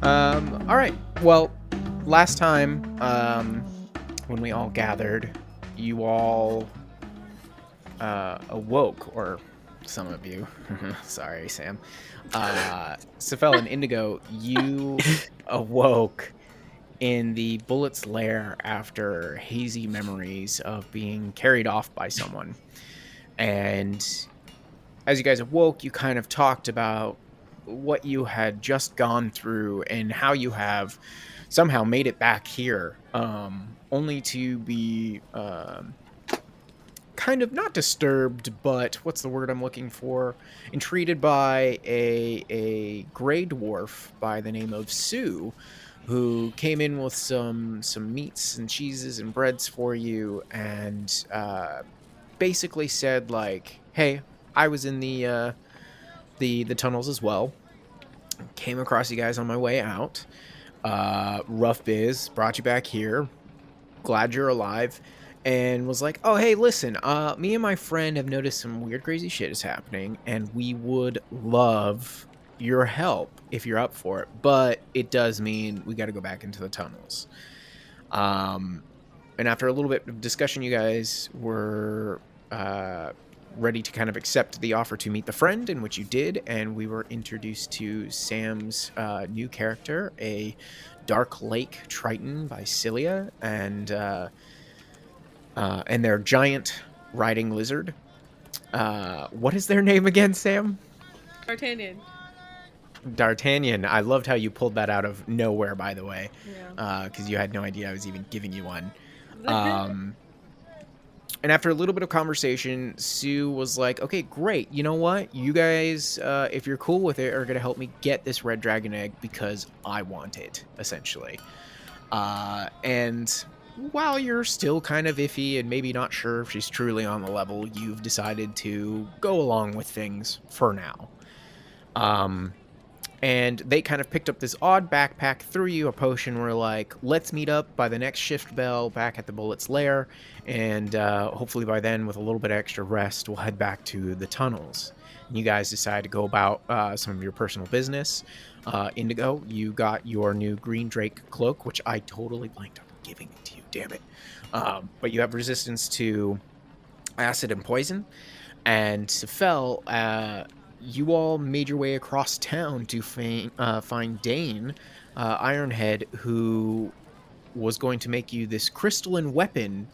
All right. Well, last time, when we all gathered, you all awoke, or some of you. Sorry, Sam. Safel and Indigo, you awoke in the bullet's lair after hazy memories of being carried off by someone. And as you guys awoke, you kind of talked about what you had just gone through and how you have somehow made it back here, only to be kind of not disturbed, but what's the word I'm looking for? Entreated by a gray dwarf by the name of Sue, who came in with some meats and cheeses and breads for you, and basically said like, "Hey, I was in the tunnels as well. Came across you guys on my way out. Rough biz brought you back here. Glad you're alive." And was like, "Oh, hey, listen, me and my friend have noticed some weird, crazy shit is happening, and we would love your help if you're up for it. But it does mean we got to go back into the tunnels." And after a little bit of discussion, you guys were ready to kind of accept the offer to meet the friend, in which you did, and we were introduced to Sam's new character, a Dark Lake Triton by Cilia, and their giant riding lizard. What is their name again, Sam? D'Artagnan. D'Artagnan. I loved how you pulled that out of nowhere, by the way, Yeah. because you had no idea I was even giving you one. And after a little bit of conversation, Sue was like, "Okay, great. You know what? You guys, if you're cool with it, are going to help me get this red dragon egg because I want it, essentially." And while you're still kind of iffy and maybe not sure if she's truly on the level, you've decided to go along with things for now. And they kind of picked up this odd backpack, threw you a potion, were like, "Let's meet up by the next shift bell back at the Bullet's lair, and hopefully by then, with a little bit of extra rest, we'll head back to the tunnels." And you guys decide to go about some of your personal business. Indigo, you got your new Green Drake cloak, which I totally blanked on giving it to you, damn it. But you have resistance to acid and poison. And Sefel, you all made your way across town to find Dane, Ironhead, who was going to make you this crystalline weapon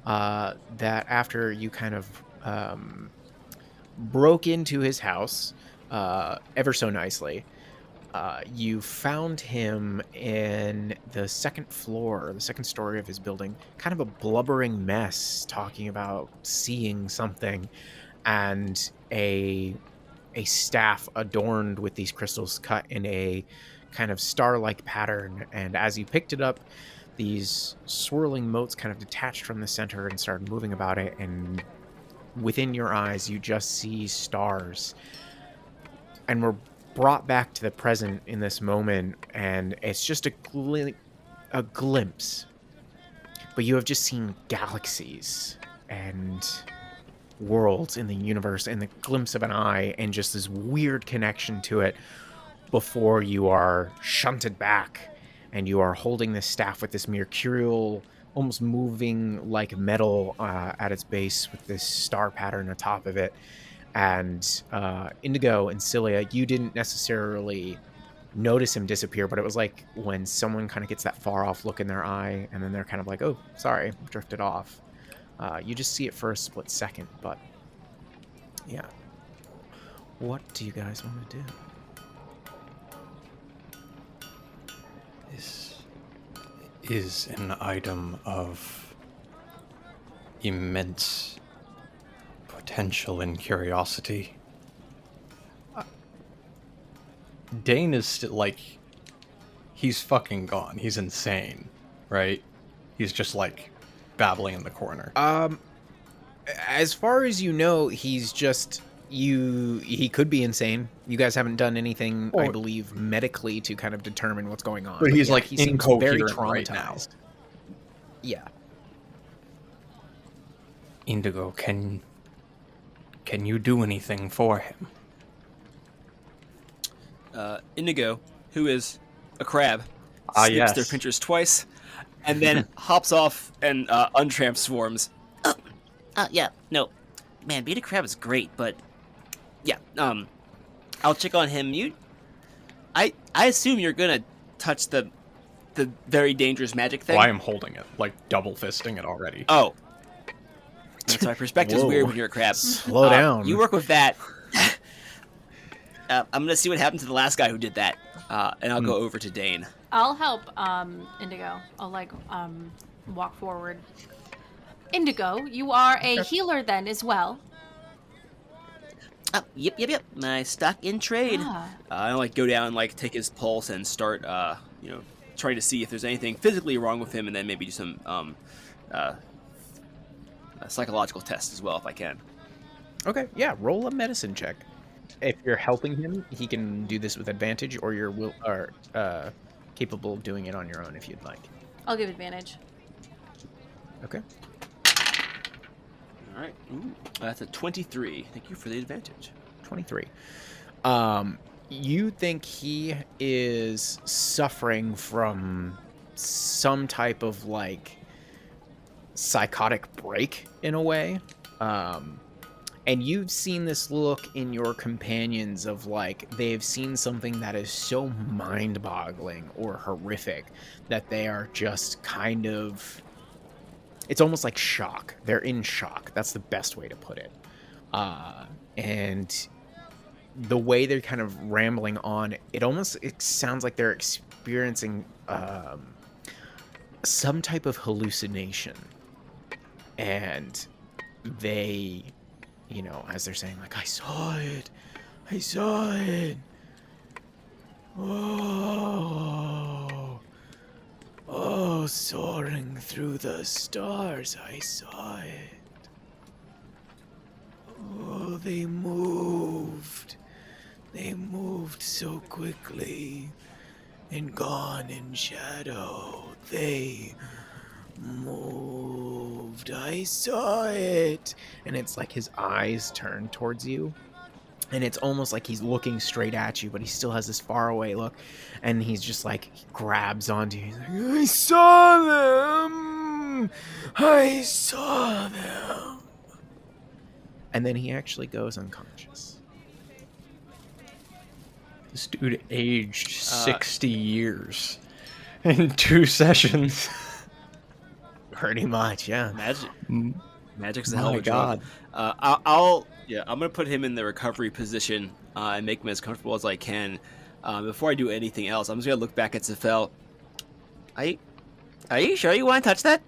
that after you kind of broke into his house ever so nicely, you found him in the second story of his building, kind of a blubbering mess, talking about seeing something, and a staff adorned with these crystals cut in a kind of star-like pattern. And as you picked it up, these swirling motes kind of detached from the center and started moving about it, and within your eyes you just see stars. And we're brought back to the present in this moment, and it's just a glimpse. But you have just seen galaxies and worlds in the universe in the glimpse of an eye, and just this weird connection to it before you are shunted back, and you are holding this staff with this mercurial, almost moving like metal at its base with this star pattern atop of it. And Indigo and Cilia, you didn't necessarily notice him disappear, but it was like when someone kind of gets that far off look in their eye, and then they're kind of like, "Oh, sorry, drifted off." You just see it for a split second, but yeah. What do you guys want to do? This is an item of immense potential and curiosity. Dane is still, like, he's fucking gone. He's insane, right? He's just, like, babbling in the corner. As far as you know, he's just he could be insane. You guys haven't done anything, I believe, medically to kind of determine what's going on. But he's yeah, like he seems very incoherent right now. traumatized. Yeah. Indigo, can you do anything for him? Indigo, who is a crab, Ah, snips their yes. pinchers twice, and then hops off and untramp swarms. Yeah, no, man, being a crab is great, but yeah, I'll check on him. I assume you're gonna touch the very dangerous magic thing. Well, I am holding it, like double fisting it already. Oh, that's my perspective's Whoa. weird when you're a crab. Slow down. You work with that. I'm gonna see what happened to the last guy who did that, and I'll go over to Dane. I'll help Indigo. I'll walk forward. Indigo, you are a healer then as well. Yep. My stock in trade. I'll go down, take his pulse and start, trying to see if there's anything physically wrong with him, and then maybe do some a psychological test as well if I can. Okay, yeah, roll a medicine check. If you're helping him, he can do this with advantage, or you're capable of doing it on your own if you'd like. I'll give advantage. Okay. All right. Ooh, that's a 23. Thank you for the advantage. 23. You think he is suffering from some type of psychotic break in a way. And you've seen this look in your companions of they've seen something that is so mind-boggling or horrific that they are just kind of, it's almost like shock. They're in shock. That's the best way to put it. And the way they're kind of rambling on, it sounds like they're experiencing some type of hallucination. And they, as they're saying, I saw it. Oh, soaring through the stars, I saw it. Oh, they moved. They moved so quickly and gone in shadow. They moved. I saw it. And it's like his eyes turn towards you. And it's almost like he's looking straight at you, but he still has this faraway look. And he's just he grabs onto you. He's like, I saw them! I saw them! And then he actually goes unconscious. This dude aged 60 years in 2 sessions. Pretty much, yeah. Magic's a hell of a God. drug. I'm gonna put him in the recovery position and make him as comfortable as I can. Before I do anything else, I'm just gonna look back at Zafel. Are you sure you want to touch that?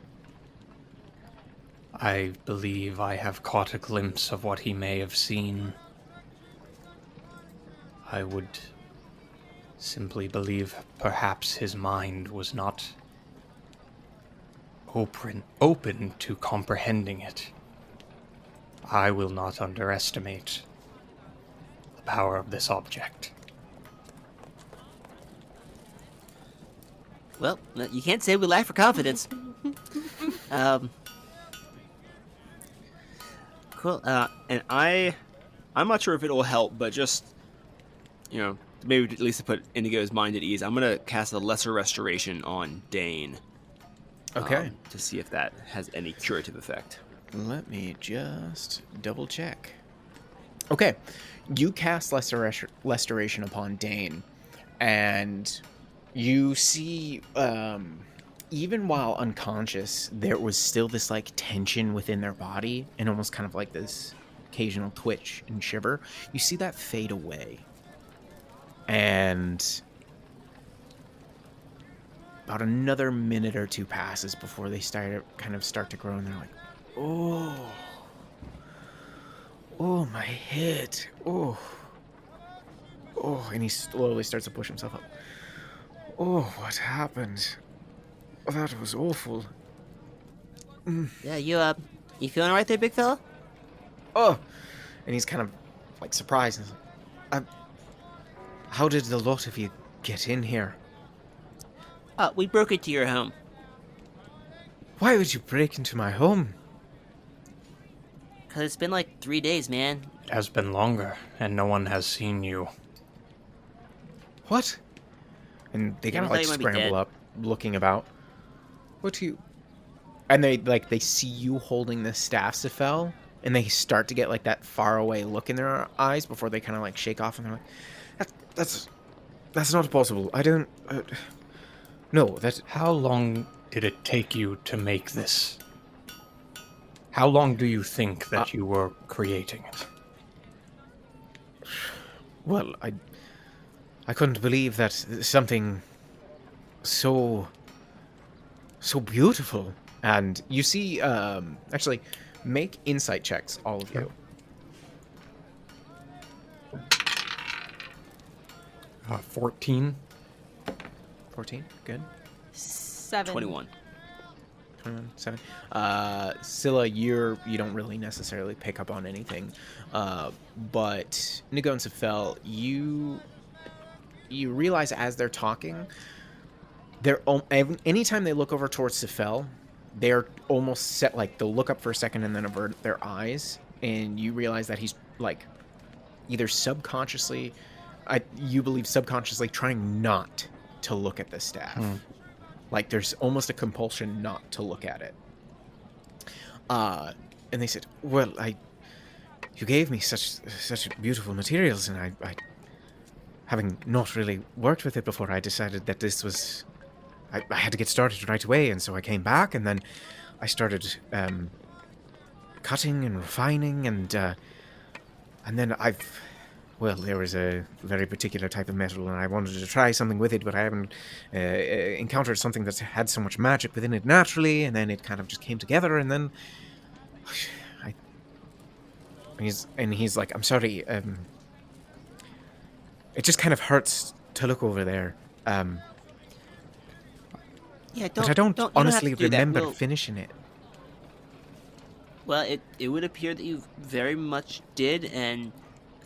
I believe I have caught a glimpse of what he may have seen. I would simply believe perhaps his mind was not open to comprehending it. I will not underestimate the power of this object. Well, you can't say we lack for confidence. Cool. And I'm not sure if it'll help, but just, maybe at least to put Indigo's mind at ease, I'm going to cast a Lesser Restoration on Dane. Okay. To see if that has any curative effect. Let me just double check. Okay. You cast Restoration upon Dane, and you see, even while unconscious, there was still this tension within their body and almost kind of this occasional twitch and shiver. You see that fade away. And about another minute or two passes before they start to grow, and they're like, oh, my head, oh, and he slowly starts to push himself up. Oh, what happened? Oh, that was awful. Yeah, you feeling alright there, big fella? Oh, and he's kind of surprised. How did the lot of you get in here? We broke into your home. Why would you break into my home? Because it's been 3 days, man. It has been longer, and no one has seen you. What? And they Yeah, kind of I thought like you might be scramble dead. up, looking about. What do you? And they see you holding the staff, Sifel, and they start to get like that faraway look in their eyes before they kind of like shake off, and they're like, that's not possible. I don't. No, that. How long did it take you to make this? How long do you think that you were creating it? Well, I couldn't believe that something so beautiful. And you see, actually, make insight checks, all of you. 14. 14, good. 7. 21. 21, 7. Scylla, you don't really necessarily pick up on anything. But Nigo and Sefel, you realize as they're talking, anytime they look over towards Sefel, they're almost set, like, they'll look up for a second and then avert their eyes, and you realize that he's, like, either subconsciously, you believe subconsciously, trying not to look at the staff. Like, there's almost a compulsion not to look at it. And they said, well, you gave me such beautiful materials, and I having not really worked with it before, I decided that this was, I had to get started right away, and so I came back, and then I started cutting and refining, and then there was a very particular type of metal, and I wanted to try something with it, but I haven't encountered something that's had so much magic within it naturally, and then it kind of just came together, and then he's like, I'm sorry, it just kind of hurts to look over there. Yeah, But I don't honestly have to do that. remember We'll- finishing it. Well, it would appear that you very much did, and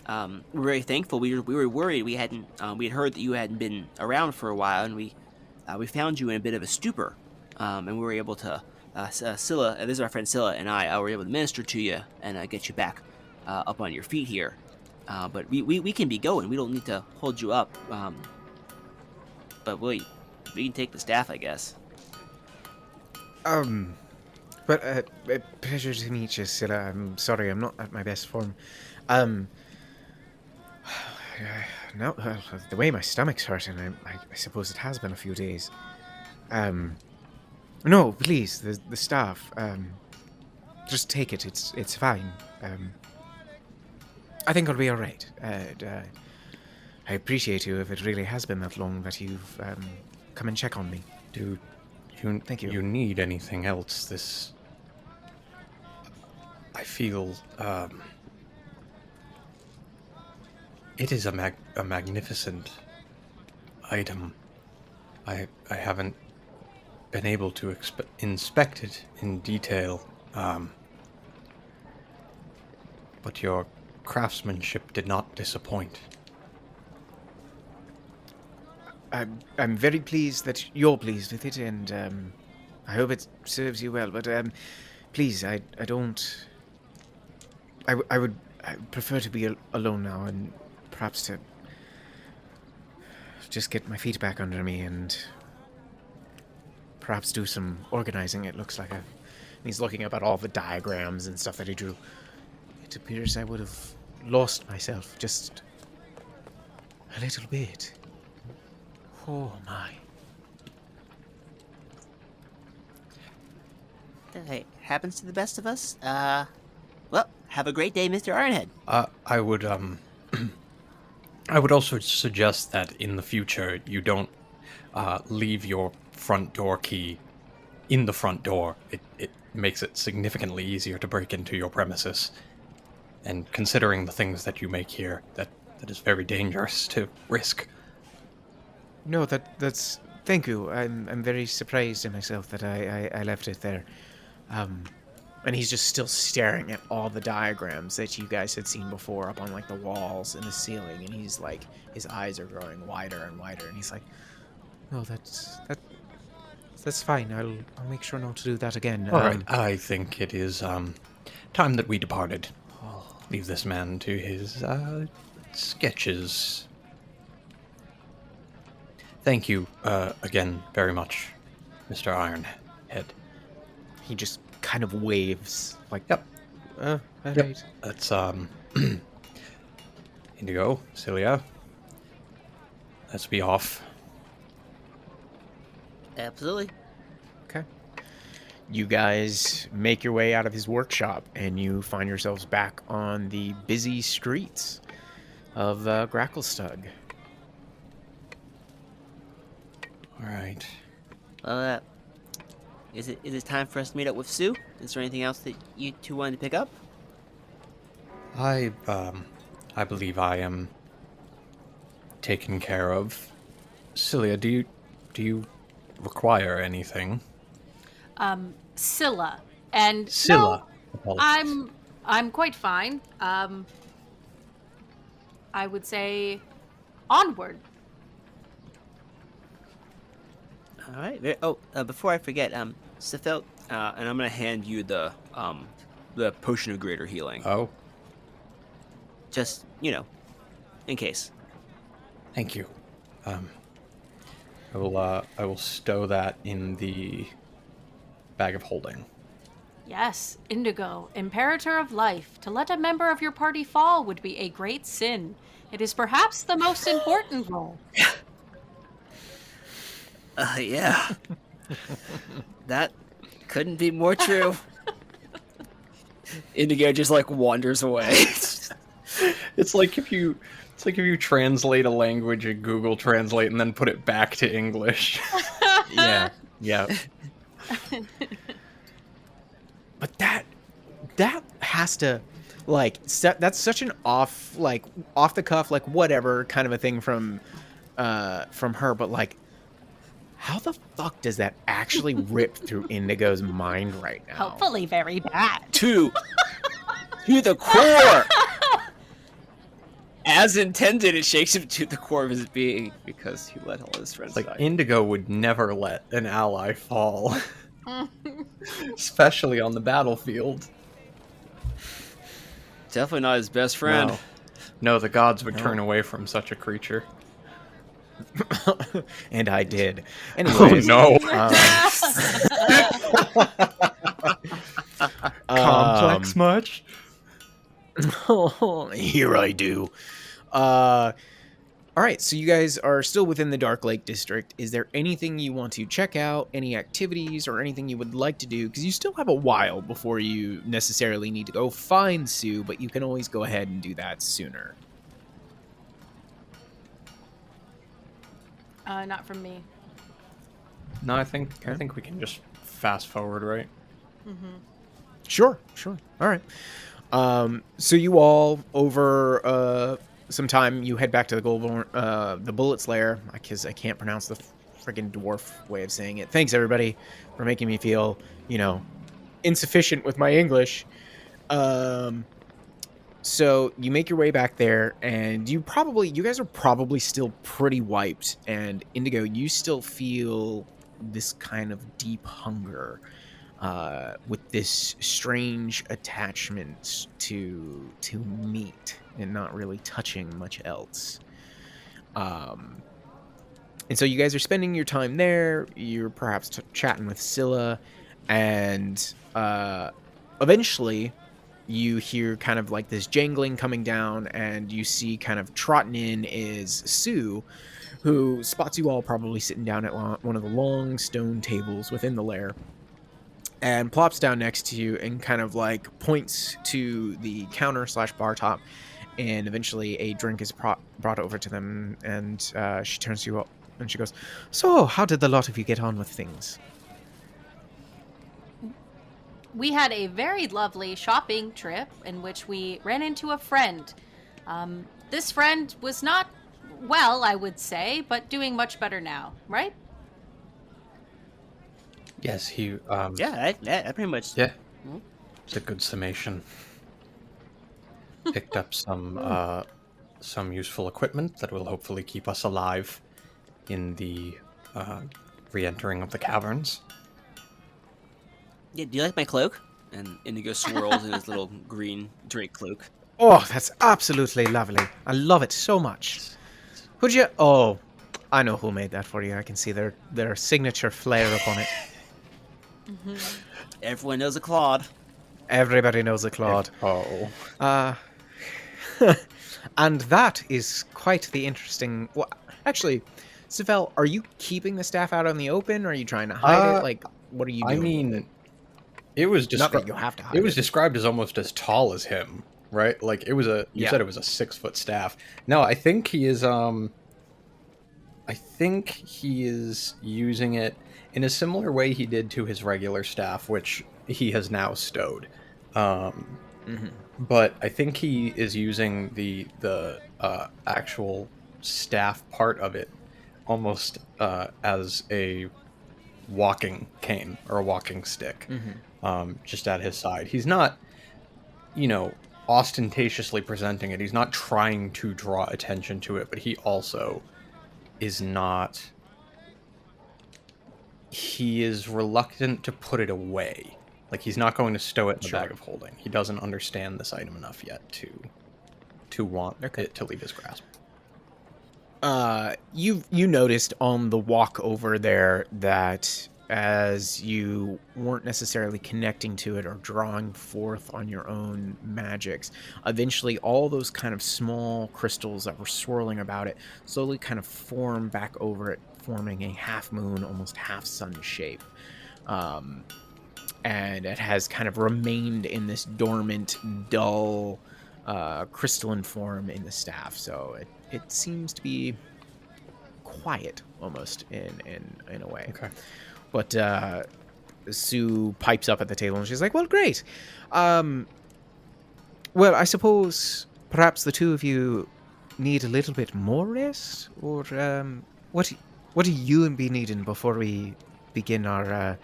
we're very thankful. We were worried. We had heard that you hadn't been around for a while, and we found you in a bit of a stupor, and we were able to Scylla. This is our friend Scylla and I. Were able to minister to you and get you back up on your feet here. But we can be going. We don't need to hold you up. But we can take the staff, I guess. But pleasure to meet you, Scylla. I'm sorry, I'm not at my best form. No, the way my stomach's hurting, I suppose it has been a few days. No, please, the staff. Just take it. It's fine. I think I'll be all right. I appreciate you if it really has been that long that you've come and check on me. Thank you. You need anything else? This, I feel, it is a magnificent item. I haven't been able to inspect it in detail, but your craftsmanship did not disappoint. I'm very pleased that you're pleased with it, and I hope it serves you well. But please, I would prefer to be alone now, and perhaps to just get my feet back under me and perhaps do some organizing. It looks like he's looking up at all the diagrams and stuff that he drew. It appears I would have lost myself just a little bit. Oh my. Hey, happens to the best of us. Well, have a great day, Mr. Ironhead. I would I would also suggest that in the future you don't leave your front door key in the front door. It makes it significantly easier to break into your premises. And considering the things that you make here, that is very dangerous to risk. No, that's. Thank you. I'm very surprised in myself that I left it there. And he's just still staring at all the diagrams that you guys had seen before up on like the walls and the ceiling, and he's like, his eyes are growing wider and wider, and he's like, no, that's fine. I'll make sure not to do that again. All right, I think it is time that we departed. Leave this man to his sketches. Thank you again very much, Mr. Ironhead. He just kind of waves, like, Yep. all Yep. right. That's Indigo, Celia. Let's be off. Absolutely. Okay. You guys make your way out of his workshop, and you find yourselves back on the busy streets of Gracklestug. All right. Well, is it time for us to meet up with Sue? Is there anything else that you two wanted to pick up? I believe I am taken care of. Celia, do you require anything? Scylla. And Scylla. no, Apologies. I'm quite fine. I would say onward. All right. Oh, before I forget, Sifelt, and I'm gonna hand you the potion of greater healing. Oh, Just in case. thank you. I will stow that in the bag of holding. Yes, Indigo, Imperator of Life. To let a member of your party fall would be a great sin. It is perhaps the most important role. Yeah. That couldn't be more true. Indigo just wanders away. It's like if you translate a language in Google Translate and then put it back to English. Yeah. But that has to, that's such an off the cuff, whatever kind of a thing from her. But how the fuck does that actually rip through Indigo's mind right now? Hopefully very bad. To the core. As intended, it shakes him to the core of his being because he let all his friends die. Indigo would never let an ally fall. Especially on the battlefield. Definitely not his best friend. No, the gods would turn away from such a creature. And I did. Anyways, no. Complex much? Here I do. All right, so you guys are still within the Dark Lake District. Is there anything you want to check out, any activities, or anything you would like to do? Because you still have a while before you necessarily need to go find Sue, but you can always go ahead and do that sooner. Not from me. No, I think we can just fast forward, right? Mm-hmm. Sure. All right. So you all, over some time, you head back to the Bullet's Lair, because I can't pronounce the friggin' dwarf way of saying it. Thanks, everybody, for making me feel, insufficient with my English. So you make your way back there, and you guys are probably still pretty wiped. And Indigo, you still feel this kind of deep hunger, with this strange attachment to meat and not really touching much else. And so you guys are spending your time there. You're perhaps chatting with Scylla, and eventually you hear kind of this jangling coming down, and you see kind of trotting in is Sue, who spots you all probably sitting down at one of the long stone tables within the lair, and plops down next to you and kind of points to the counter / bar top, and eventually a drink is brought over to them, and she turns to you up and she goes, "So, how did the lot of you get on with things?" We had a very lovely shopping trip in which we ran into a friend. This friend was not well, I would say, but doing much better now, right? Yes, he. Yeah, that pretty much. Yeah, it's a good summation. Picked up some useful equipment that will hopefully keep us alive in the re-entering of the caverns. Yeah, do you like my cloak? And Indigo swirls in his little green drake cloak. Oh, that's absolutely lovely. I love it so much. Would you? Oh, I know who made that for you. I can see their signature flair upon it. Everyone knows a Claude. Everybody knows a Claude. Oh. And that is quite the interesting... Well, actually, Savell, are you keeping the staff out in the open, or are you trying to hide it? Like, what are you doing? I mean, it was Not that you have to hide it was it. described as almost as tall as him, right? Like it was you Yeah. said it was a 6-foot staff. No, I think he is using it in a similar way he did to his regular staff, which he has now stowed. But I think he is using the actual staff part of it almost as a walking cane or a walking stick, just at his side. He's not, ostentatiously presenting it. He's not trying to draw attention to it, but he also is not... He is reluctant to put it away. Like, he's not going to stow it in the bag of holding. He doesn't understand this item enough yet to want it to leave his grasp. You noticed on the walk over there that as you weren't necessarily connecting to it or drawing forth on your own magics, eventually all those kind of small crystals that were swirling about it slowly kind of form back over it, forming a half moon, almost half sun shape. And it has kind of remained in this dormant, dull, crystalline form in the staff. So it seems to be quiet, almost, in a way. Okay. But Sue pipes up at the table, and she's like, well, great. Well, I suppose perhaps the two of you need a little bit more rest? Or what do you be needing before we begin our...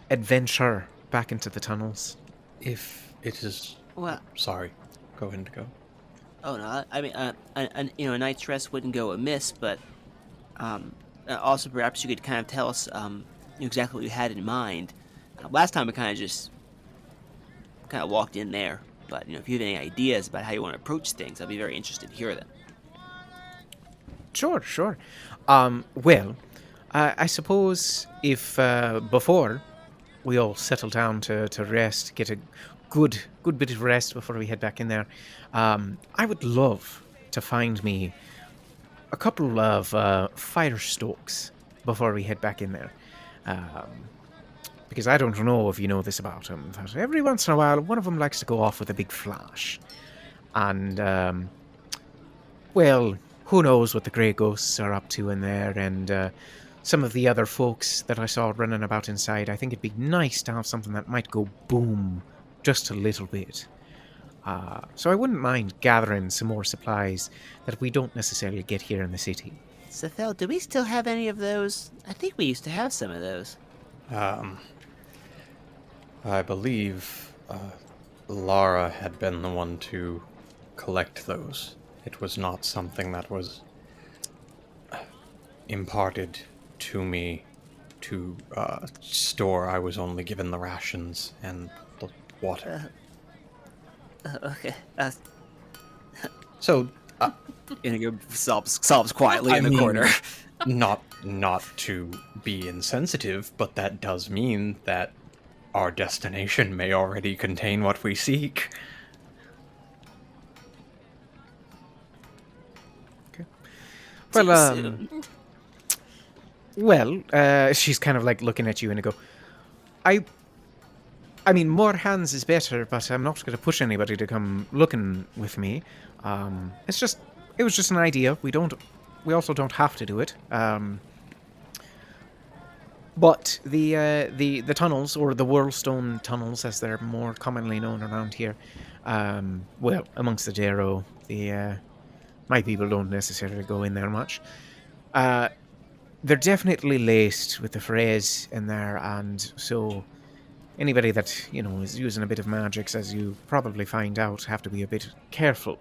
adventure back into the tunnels? If it is... Well, Sorry. Go ahead and go. oh no, I mean, a night's rest wouldn't go amiss, but also perhaps you could kind of tell us exactly what you had in mind. Last time we kind of walked in there, but if you have any ideas about how you want to approach things, I'd be very interested to hear them. Sure. Well, I suppose if before we all settle down to rest, get a good bit of rest before we head back in there, I would love to find me a couple of fire stokes before we head back in there. Because I don't know if you know this about them, but every once in a while, one of them likes to go off with a big flash. And, well, who knows what the grey ghosts are up to in there, and some of the other folks that I saw running about inside. I think it'd be nice to have something that might go boom just a little bit. So I wouldn't mind gathering some more supplies that we don't necessarily get here in the city. Sethel, do we still have any of those? I think we used to have some of those. I believe Lara had been the one to collect those. It was not something that was imparted to me to store. I was only given the rations and the water. Okay. So, Inigo sobs quietly in the corner. not to be insensitive, but that does mean that our destination may already contain what we seek. Okay. Too Well, soon. she's kind of like looking at you and I go, I mean, more hands is better, but I'm not going to push anybody to come looking with me. It was just an idea. We also don't have to do it. But the tunnels, or the Whirlstone tunnels, as they're more commonly known around here, well, amongst the Darrow, my people don't necessarily go in there much. They're definitely laced with the phrase in there, and so anybody that, is using a bit of magics, as you probably find out, have to be a bit careful.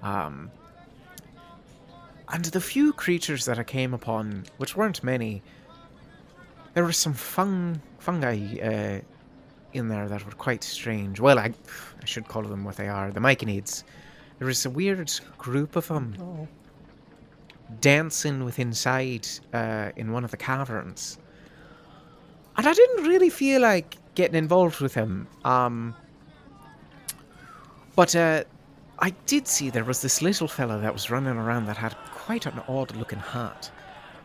And the few creatures that I came upon, which weren't many, there were some fungi in there that were quite strange. Well, I should call them what they are, the myconids. There was a weird group of them. dancing with inside in one of the caverns. And I didn't really feel like getting involved with him. But I did see there was this little fella that was running around that had quite an odd-looking hat.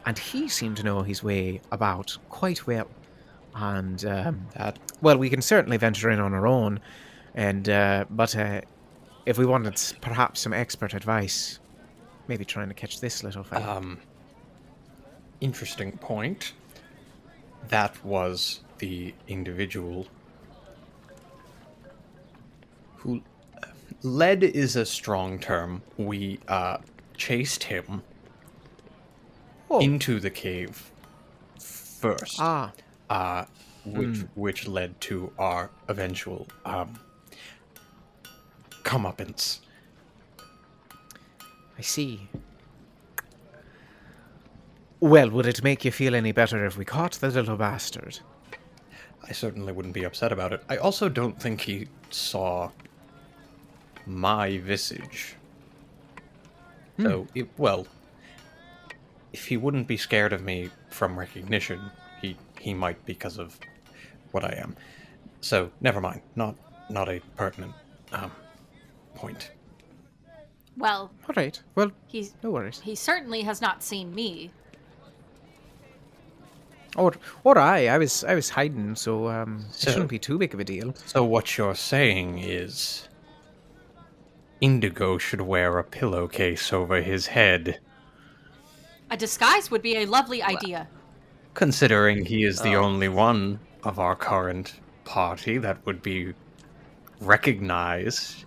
And he seemed to know his way about quite well. And, well, we can certainly venture in on our own. And, but if we wanted perhaps some expert advice, maybe trying to catch this little fella. Interesting point. That was the individual who... led is a strong term. We chased him into the cave first. Which led to our eventual comeuppance. I see. Well, would it make you feel any better if we caught the little bastard? I certainly wouldn't be upset about it. I also don't think he saw my visage. So, well, if he wouldn't be scared of me from recognition, he might because of what I am. So, never mind. Not a pertinent point. Well, All right. Well, he's no worries. he certainly has not seen me. Or I was hiding, so it shouldn't be too big of a deal. So what you're saying is Indigo should wear a pillowcase over his head. A disguise would be a lovely idea. Considering he is the only one of our current party that would be recognized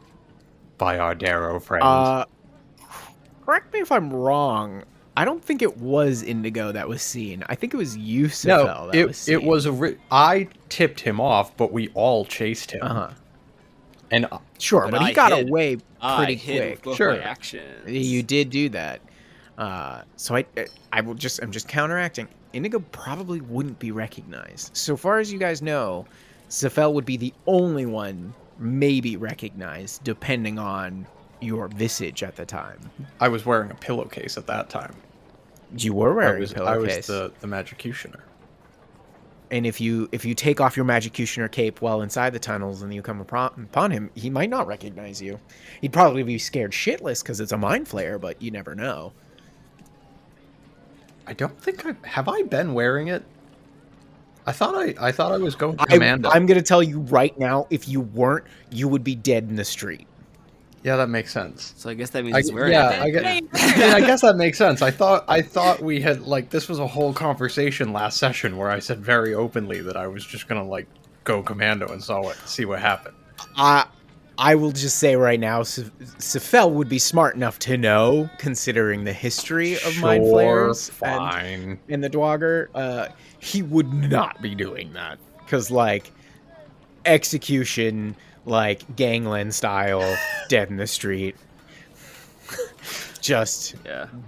by our Darrow friends. Correct me if I'm wrong. I don't think it was Indigo that was seen. I think it was Yusufel that was seen. It was I tipped him off, but we all chased him. And Sure, but he got away I pretty hid quick. with both Sure. my actions. You did do that. So I'm just counteracting. Indigo probably wouldn't be recognized. So far as you guys know, Zafel would be the only one maybe recognized, depending on your visage at the time. I was wearing a pillowcase at that time. You were wearing a I pillowcase. was the Magicianer. And if you take off your Magicianer cape while inside the tunnels and you come upon him, he might not recognize you. He'd probably be scared shitless because it's a mind flayer, but you never know. I don't think have I been wearing it? I thought I was going commando. I'm going to tell you right now, if you weren't, you would be dead in the street. Yeah, that makes sense. So I guess that means he's wearing I it. guess that makes sense. I thought we had this was a whole conversation last session where I said very openly that I was just gonna go commando and see what happened. I will just say right now, Sefel would be smart enough to know, considering the history of mind flayers and the Dwagger. He would not be doing that because execution. Gangland style, dead in the street. Just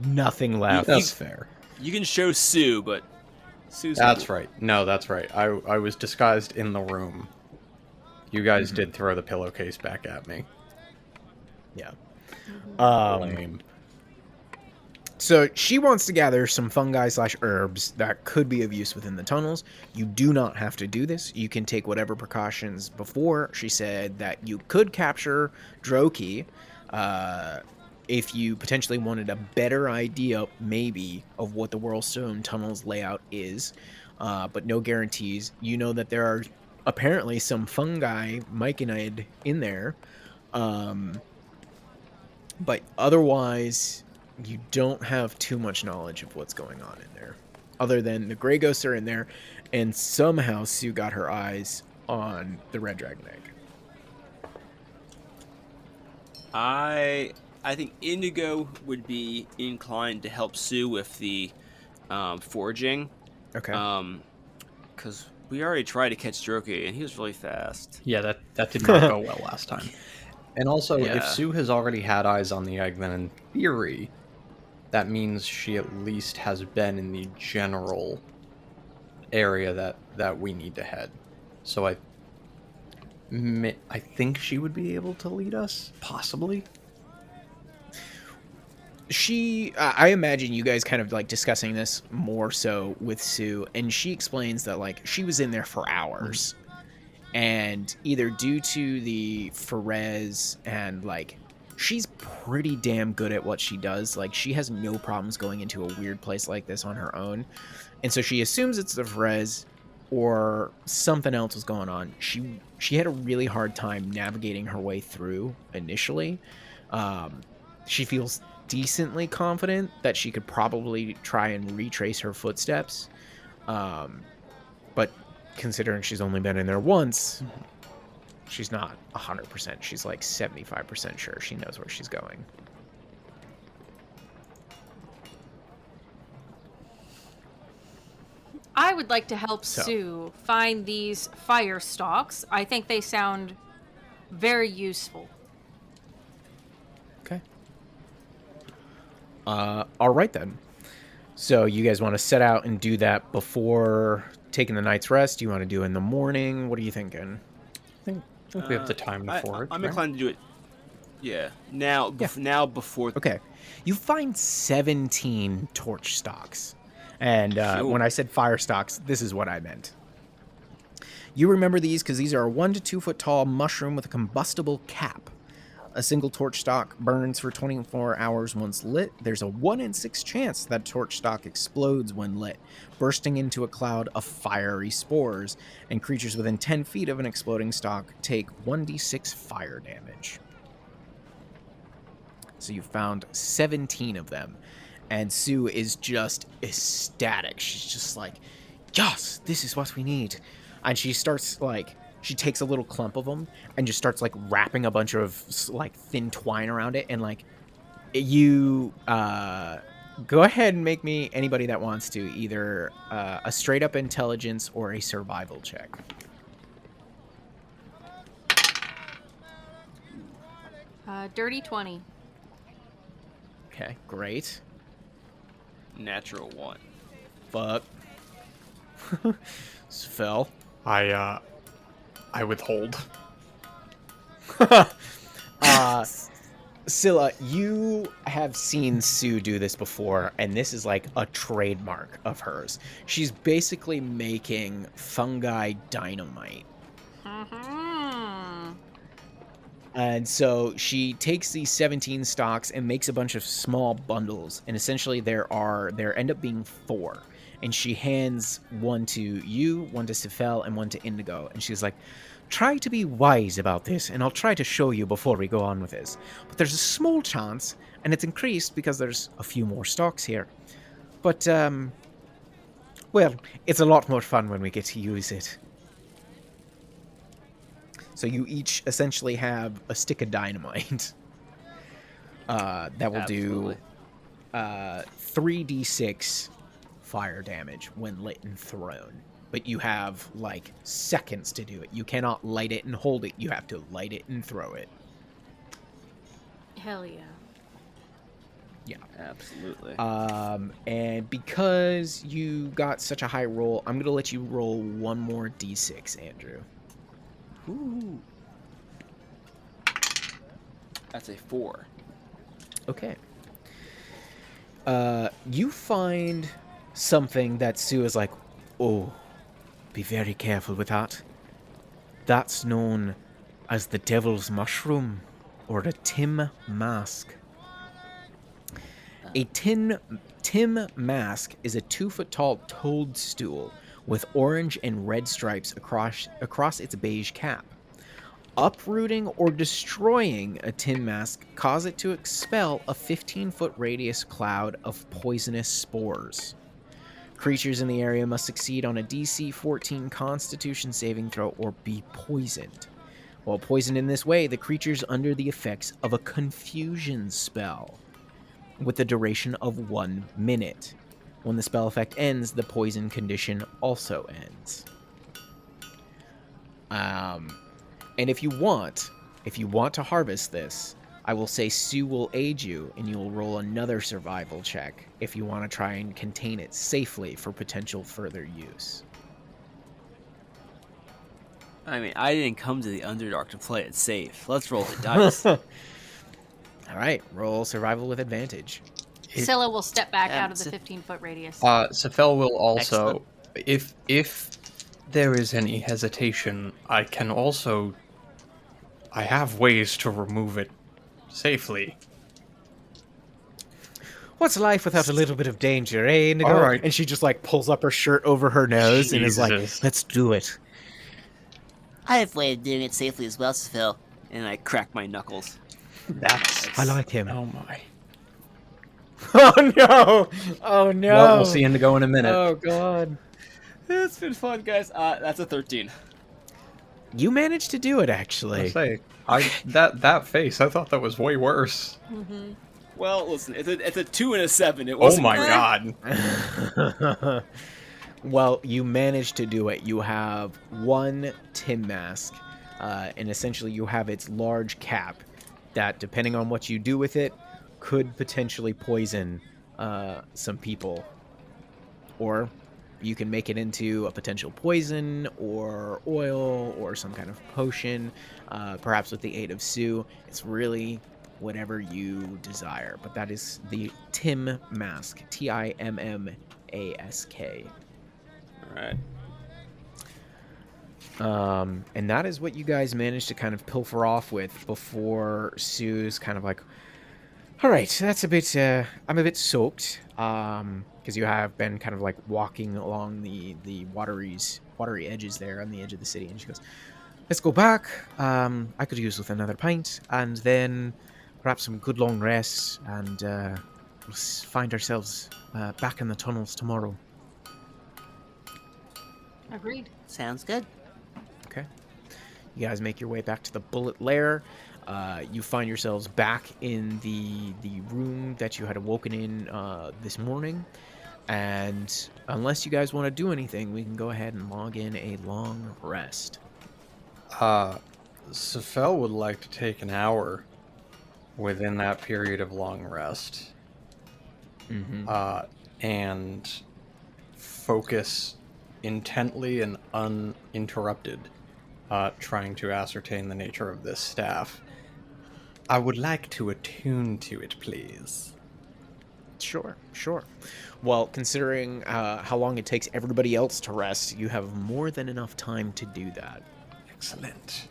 nothing left. That's fair. You can show Sue, but Sue's That's right. No, that's right. I was disguised in the room. You guys did throw the pillowcase back at me. Yeah. Lame. So she wants to gather some fungi/herbs that could be of use within the tunnels. You do not have to do this. You can take whatever precautions before. She said that you could capture Droki if you potentially wanted a better idea, maybe, of what the Whirlstone tunnels layout is, but no guarantees. You know that there are apparently some fungi, myconid, in there, but otherwise... you don't have too much knowledge of what's going on in there. Other than the Grey Ghosts are in there, and somehow Sue got her eyes on the Red Dragon Egg. I think Indigo would be inclined to help Sue with the foraging. Okay. Because we already tried to catch Droki, and he was really fast. Yeah, that did not go well last time. And also, Yeah. if Sue has already had eyes on the egg, then in theory, that means she at least has been in the general area that we need to head. So I think she would be able to lead us, possibly. I imagine you guys kind of like discussing this more so with Sue, and she explains that like she was in there for hours, and either due to the Ferez and like she's pretty damn good at what she does, like she has no problems going into a weird place like this on her own, and so she assumes it's the Ferez or something else was going on. She had a really hard time navigating her way through initially. She feels decently confident that she could probably try and retrace her footsteps. But considering she's only been in there once, she's not 100%. She's like 75% sure she knows where she's going. I would like to help So. Sue find these fire stalks. I think they sound very useful. Okay. All right then. So you guys want to set out and do that before taking the night's rest? You want to do it in the morning? What are you thinking? I think we have the time for it. I'm right? inclined to do it. Yeah. Now, now before. Okay. You find 17 torch stalks. And Cool. when I said fire stalks, this is what I meant. You remember these because these are a 1 to 2 foot tall mushroom with a combustible cap. A single torch stalk burns for 24 hours once lit. There's a 1 in 6 chance that torch stalk explodes when lit, bursting into a cloud of fiery spores, and creatures within 10 feet of an exploding stalk take 1d6 fire damage. So you found 17 of them, and Sue is just ecstatic. She's just like, yes, this is what we need. And she starts like, she takes a little clump of them and just starts like wrapping a bunch of like thin twine around it. And like, you go ahead and make me, anybody that wants to, either a straight up intelligence or a survival check. Dirty 20. Okay, great. Natural 1. Fuck. Phil. I withhold. Scylla, you have seen Sue do this before, and this is like a trademark of hers. She's basically making fungi dynamite. Mm-hmm. And so she takes these 17 stalks and makes a bunch of small bundles, and essentially there end up being 4. And she hands one to you, one to Sifel, and one to Indigo. And she's like, try to be wise about this, and I'll try to show you before we go on with this. But there's a small chance, and it's increased because there's a few more stalks here. But, well, it's a lot more fun when we get to use it. So you each essentially have a stick of dynamite. That will Absolutely. do 3d6 fire damage when lit and thrown. But you have, like, seconds to do it. You cannot light it and hold it. You have to light it and throw it. Hell yeah. Yeah. Absolutely. And because you got such a high roll, I'm going to let you roll one more d6, Andrew. Ooh. That's a 4. Okay. You find something that Sue is like, oh, be very careful with that. That's known as the Devil's Mushroom, or a Tim Mask. A Tim Mask is a 2-foot-tall toadstool with orange and red stripes across its beige cap. Uprooting or destroying a tin mask cause it to expel a 15-foot radius cloud of poisonous spores. Creatures in the area must succeed on a DC 14 Constitution saving throw or be poisoned. While poisoned in this way, the creature's under the effects of a confusion spell, with a duration of 1 minute. When the spell effect ends, the poison condition also ends. And if you want to harvest this, I will say Sue will aid you, and you will roll another survival check if you want to try and contain it safely for potential further use. I mean, I didn't come to the Underdark to play it safe. Let's roll the dice. All right, roll survival with advantage. Scylla will step back out of the so- 15-foot radius. Sefel will also, Excellent. if there is any hesitation, I have ways to remove it safely. What's life without a little bit of danger, eh, Inigo? All right. And she just like pulls up her shirt over her nose and is like, Jesus. let's do it. I have a way of doing it safely as well, Phil. And I crack my knuckles. That's. I like him. Oh my. Oh no! Oh no! Well, we'll see Indigo in a minute. Oh god. It's been fun, guys. That's a 13. You managed to do it, I actually. say, that face, I thought that was way worse. Mm-hmm. Well, listen, it's a 2 and a 7. It Oh wasn't my great. god. Well, you managed to do it. You have one Tim mask, and essentially you have its large cap that, depending on what you do with it, could potentially poison some people. Or you can make it into a potential poison or oil or some kind of potion, perhaps with the aid of Sue. It's really whatever you desire. But that is the Tim mask, Timmask. Alright. And that is what you guys managed to kind of pilfer off with before Sue's kind of like, all right, that's a bit, I'm a bit soaked, because you have been kind of like walking along the watery edges there on the edge of the city. And she goes, let's go back. I could use with another pint, and then perhaps some good long rest, and we'll find ourselves back in the tunnels tomorrow. Agreed. Sounds good. Okay. You guys make your way back to the Bullet Lair. You find yourselves back in the room that you had awoken in this morning. And unless you guys want to do anything, we can go ahead and log in a long rest. Sefel would like to take an hour within that period of long rest. Mm-hmm. And focus intently and uninterrupted, trying to ascertain the nature of this staff. I would like to attune to it, please. Sure. Well, considering how long it takes everybody else to rest, you have more than enough time to do that. Excellent.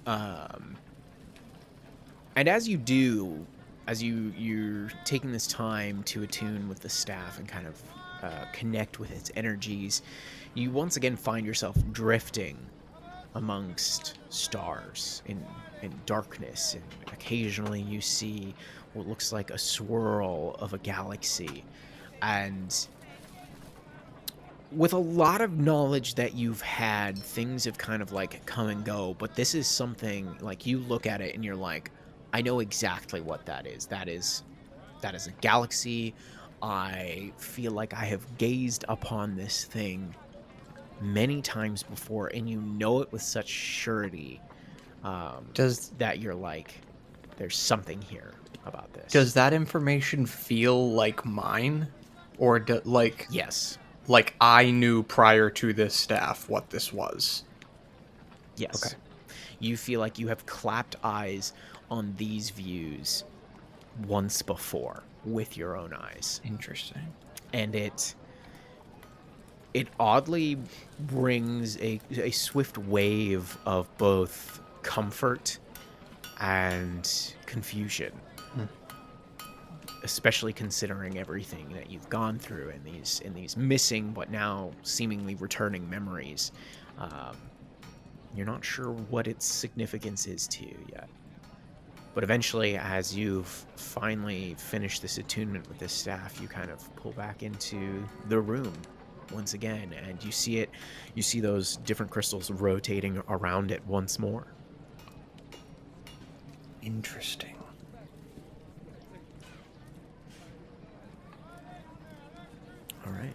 And as you do, you're taking this time to attune with the staff and kind of connect with its energies, you once again find yourself drifting amongst stars in darkness, and occasionally you see what looks like a swirl of a galaxy. And with a lot of knowledge that you've had, things have kind of like come and go, but this is something like you look at it and you're like, I know exactly what that is. That is a galaxy. I feel like I have gazed upon this thing many times before, and you know it with such surety that you're like, there's something here about this. Does that information feel like mine? Or Yes. Like I knew prior to this staff what this was? Yes. Okay. You feel like you have clapped eyes on these views once before with your own eyes. Interesting. And it oddly brings a swift wave of both comfort and confusion. Especially considering everything that you've gone through in these missing but now seemingly returning memories. You're not sure what its significance is to you yet. But eventually, as you've finally finished this attunement with this staff, you kind of pull back into the room once again, and you see those different crystals rotating around it once more. Interesting. All right.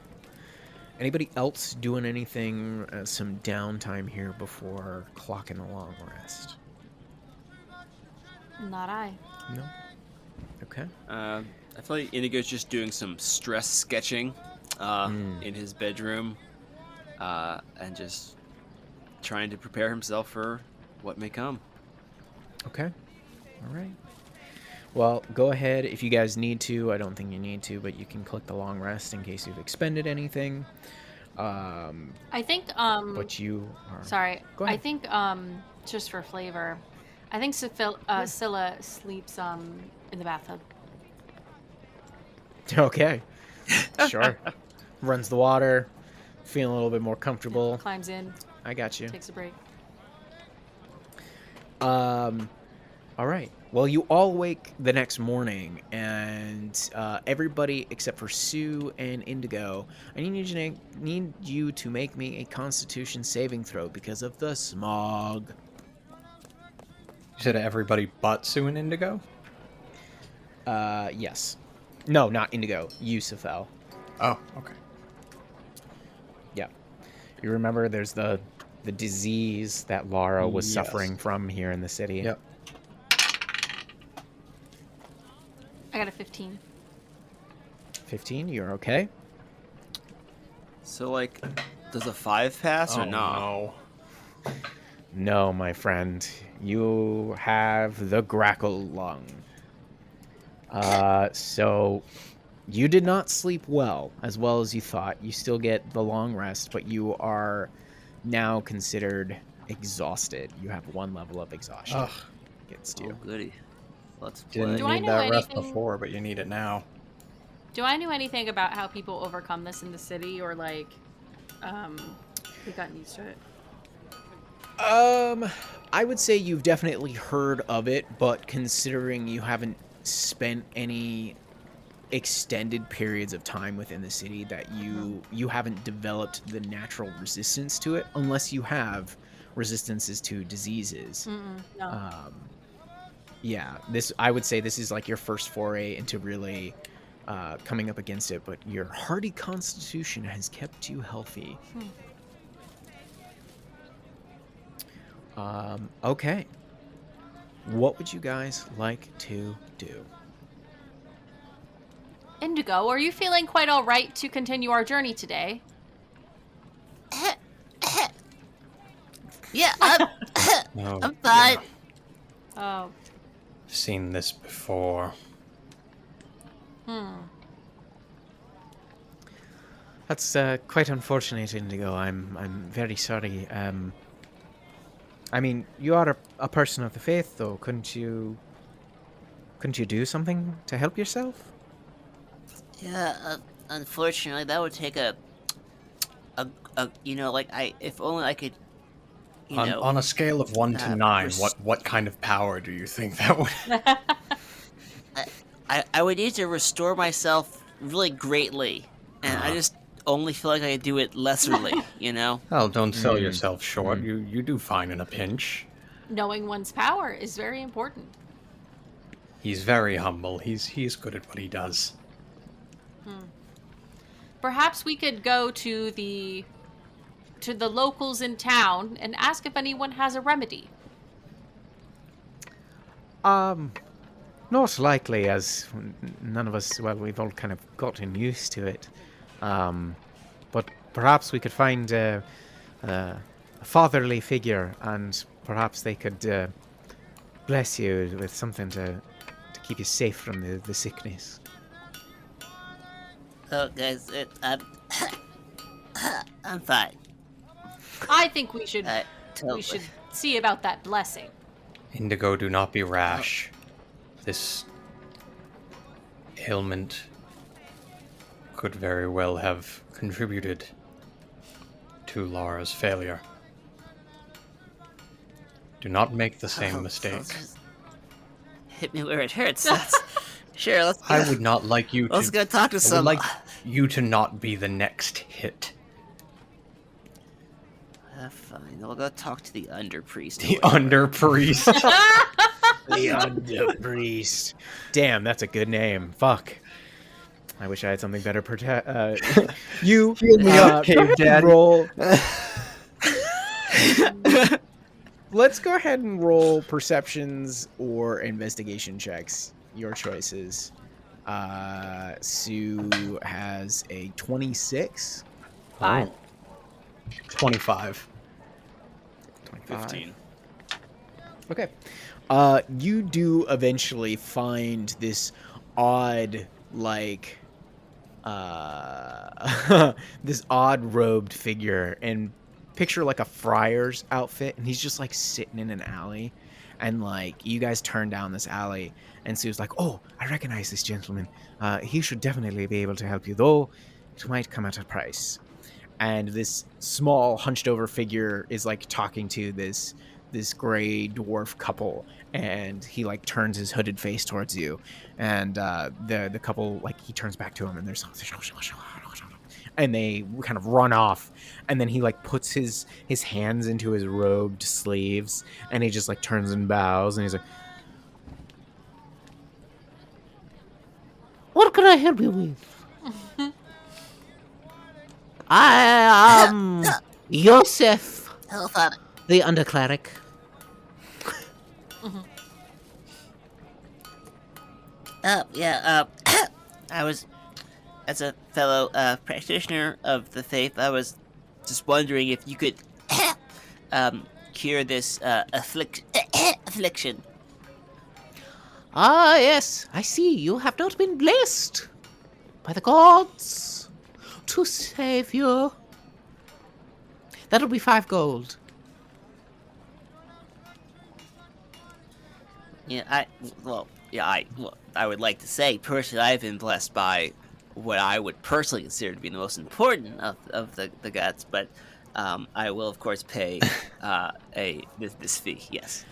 Anybody else doing anything, some downtime here before clocking a long rest? Not I. No? Okay. I feel like Indigo's just doing some stress sketching in his bedroom and just trying to prepare himself for what may come. Okay. All right. Well, go ahead if you guys need to. I don't think you need to, but you can click the long rest in case you've expended anything. I think But you are... sorry. Go I ahead. think just for flavor, I think Scylla sleeps in the bathtub. Okay. Sure. Runs the water, feeling a little bit more comfortable. Climbs in, I got you. takes a break. All right. Well, you all wake the next morning, and everybody except for Sue and Indigo, I need you to make me a Constitution saving throw because of the smog. You said everybody but Sue and Indigo? Yes. No, not Indigo. Yusufel. Oh, okay. Yeah. You remember there's the disease that Lara was suffering from here in the city. Yep. I got a 15. 15, you're okay? So, like, does a 5 pass or not? No. No, my friend. You have the grackle lung. So you did not sleep well as you thought. You still get the long rest, but you are now considered exhausted. You have 1 level of exhaustion Ugh. against Oh, you. goody. Let's play. Didn't Do I need know that rest anything- before, but you need it now. Do I know anything about how people overcome this in the city, or like, we gotten used to it? I would say you've definitely heard of it, but considering you haven't spent any extended periods of time within the city, that you haven't developed the natural resistance to it, unless you have resistances to diseases. No. Yeah, I would say this is like your first foray into really coming up against it, but your hardy constitution has kept you healthy. Okay. What would you guys like to do? Indigo, are you feeling quite all right to continue our journey today? Yeah, No, I'm fine. Oh, I've seen this before. That's quite unfortunate, Indigo. I'm very sorry. I mean, you are a person of the faith, though. Couldn't you do something to help yourself? Yeah, unfortunately, that would take a you know, like if only I could, you know, On a scale of 1 to 9, res- what kind of power do you think that would... I would need to restore myself really greatly, and I just only feel like I could do it lesserly, you know. Well, don't sell yourself short. You do fine in a pinch. knowing one's power is very important. He's very humble. He's good at what he does. Perhaps we could go to the locals in town and ask if anyone has a remedy. Not likely, as none of us, well, we've all kind of gotten used to it. But perhaps we could find a fatherly figure, and perhaps they could bless you with something to keep you safe from the sickness. Oh, guys, I'm fine. I think we should Totally. we should see about that blessing. Indigo, do not be rash. This ailment could very well have contributed to Lara's failure. Do not make the same mistake. Hit me where it hurts. That's, sure, let's. I would not like you to. Let's go talk to I would some. like you to not be the next hit. Fine. We'll go talk to the under priest. The under priest. The Underpriest. Damn, that's a good name. Fuck. I wish I had something better. You me up, go ahead and Cave Daddy. roll. Let's go ahead and roll perceptions or investigation checks. Your choices. Sue has a 26. 25. 25. 15. Okay. You do eventually find this odd, like, this odd robed figure, and picture like a friar's outfit, and he's just like sitting in an alley, and like you guys turn down this alley, and Sue's like, "Oh, I recognize this gentleman. He should definitely be able to help you, though it might come at a price." And this small hunched over figure is like talking to this gray dwarf couple, and he like turns his hooded face towards you, and the couple, like, he turns back to him, and there's and they kind of run off, and then he like puts his hands into his robed sleeves, and he just like turns and bows, and he's like, What can I help you with? I am Yosef, Hello, Father. the undercleric. I was, as a fellow practitioner of the faith, I was just wondering if you could cure this affliction. Ah, yes, I see. You have not been blessed by the gods to save you. That'll be 5 gold. I would like to say, personally, I've been blessed by what I would personally consider to be the most important of the gods, but I will, of course, pay this fee, yes.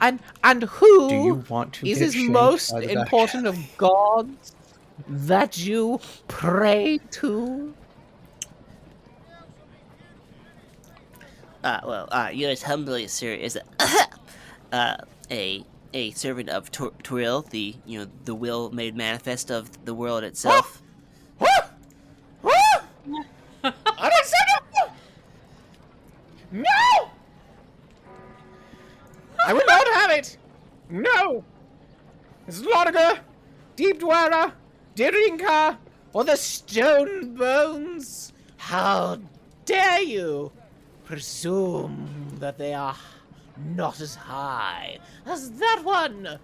And who Do you want to is get his shanked most by the back? important of gods that you pray to? Yours humbly, sir, is a servant of Toril, the will made manifest of the world itself. "No! I will not have it! No! It's Lodiger, Deep Dweller, Dirinka, or the Stone Bones. How dare you presume that they are not as high as that one?"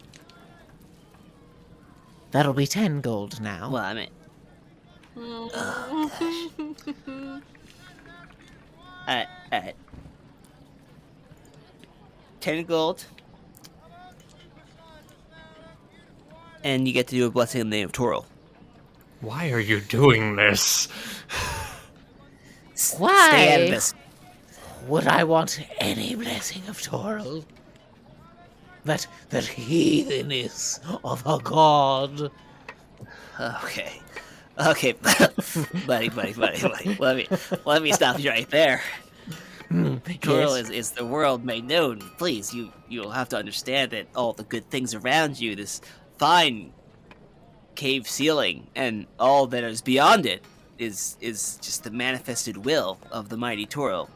That'll be 10 gold now. Well, I mean, alright. 10 gold. And you get to do a blessing in the name of Toril. Why are you doing this? Why Stay out of this. would I want any blessing of Toril? That heatheness of a god. Okay, buddy. Let me stop you right there. Toril is the world made known. Please, you'll have to understand that all the good things around you, this fine cave ceiling, and all that is beyond it, is just the manifested will of the mighty Toril.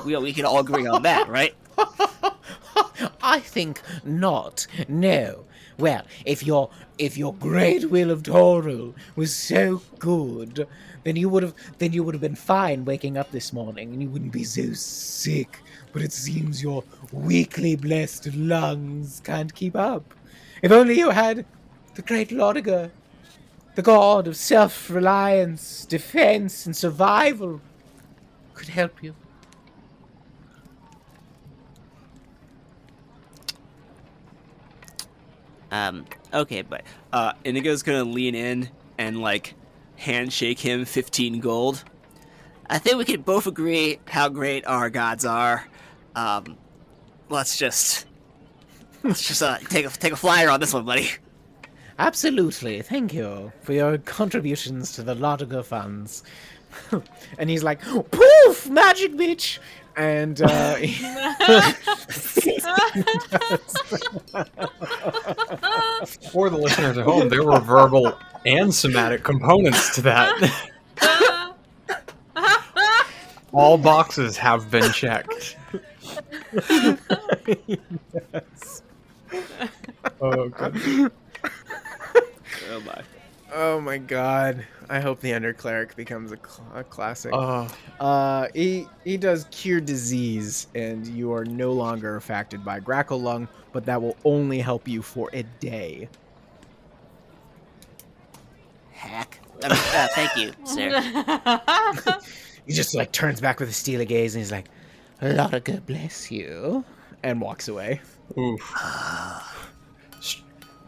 We can all agree on that, right? I think not. No. Well, if your great will of Toril was so good, then you would have been fine waking up this morning, and you wouldn't be so sick. But it seems your weakly blessed lungs can't keep up. If only you had the great Lodiger, the god of self-reliance, defense, and survival, could help you. Okay, but Inigo's gonna lean in and like handshake him 15 gold. I think we can both agree how great our gods are. Let's just take a flyer on this one, buddy. Absolutely. Thank you for your contributions to the Lodiger funds. And he's like, "Poof, magic bitch!" And For the listeners at home, there were verbal and somatic components to that. All boxes have been checked. yes. Oh, good. Oh my. Oh my god. I hope the Undercleric becomes a classic. He does cure disease, and you are no longer affected by Grackle Lung, but that will only help you for a day. Hack. Thank you, sir. He just like turns back with a steely gaze, and he's like, "Lord, God bless you," and walks away. Oof.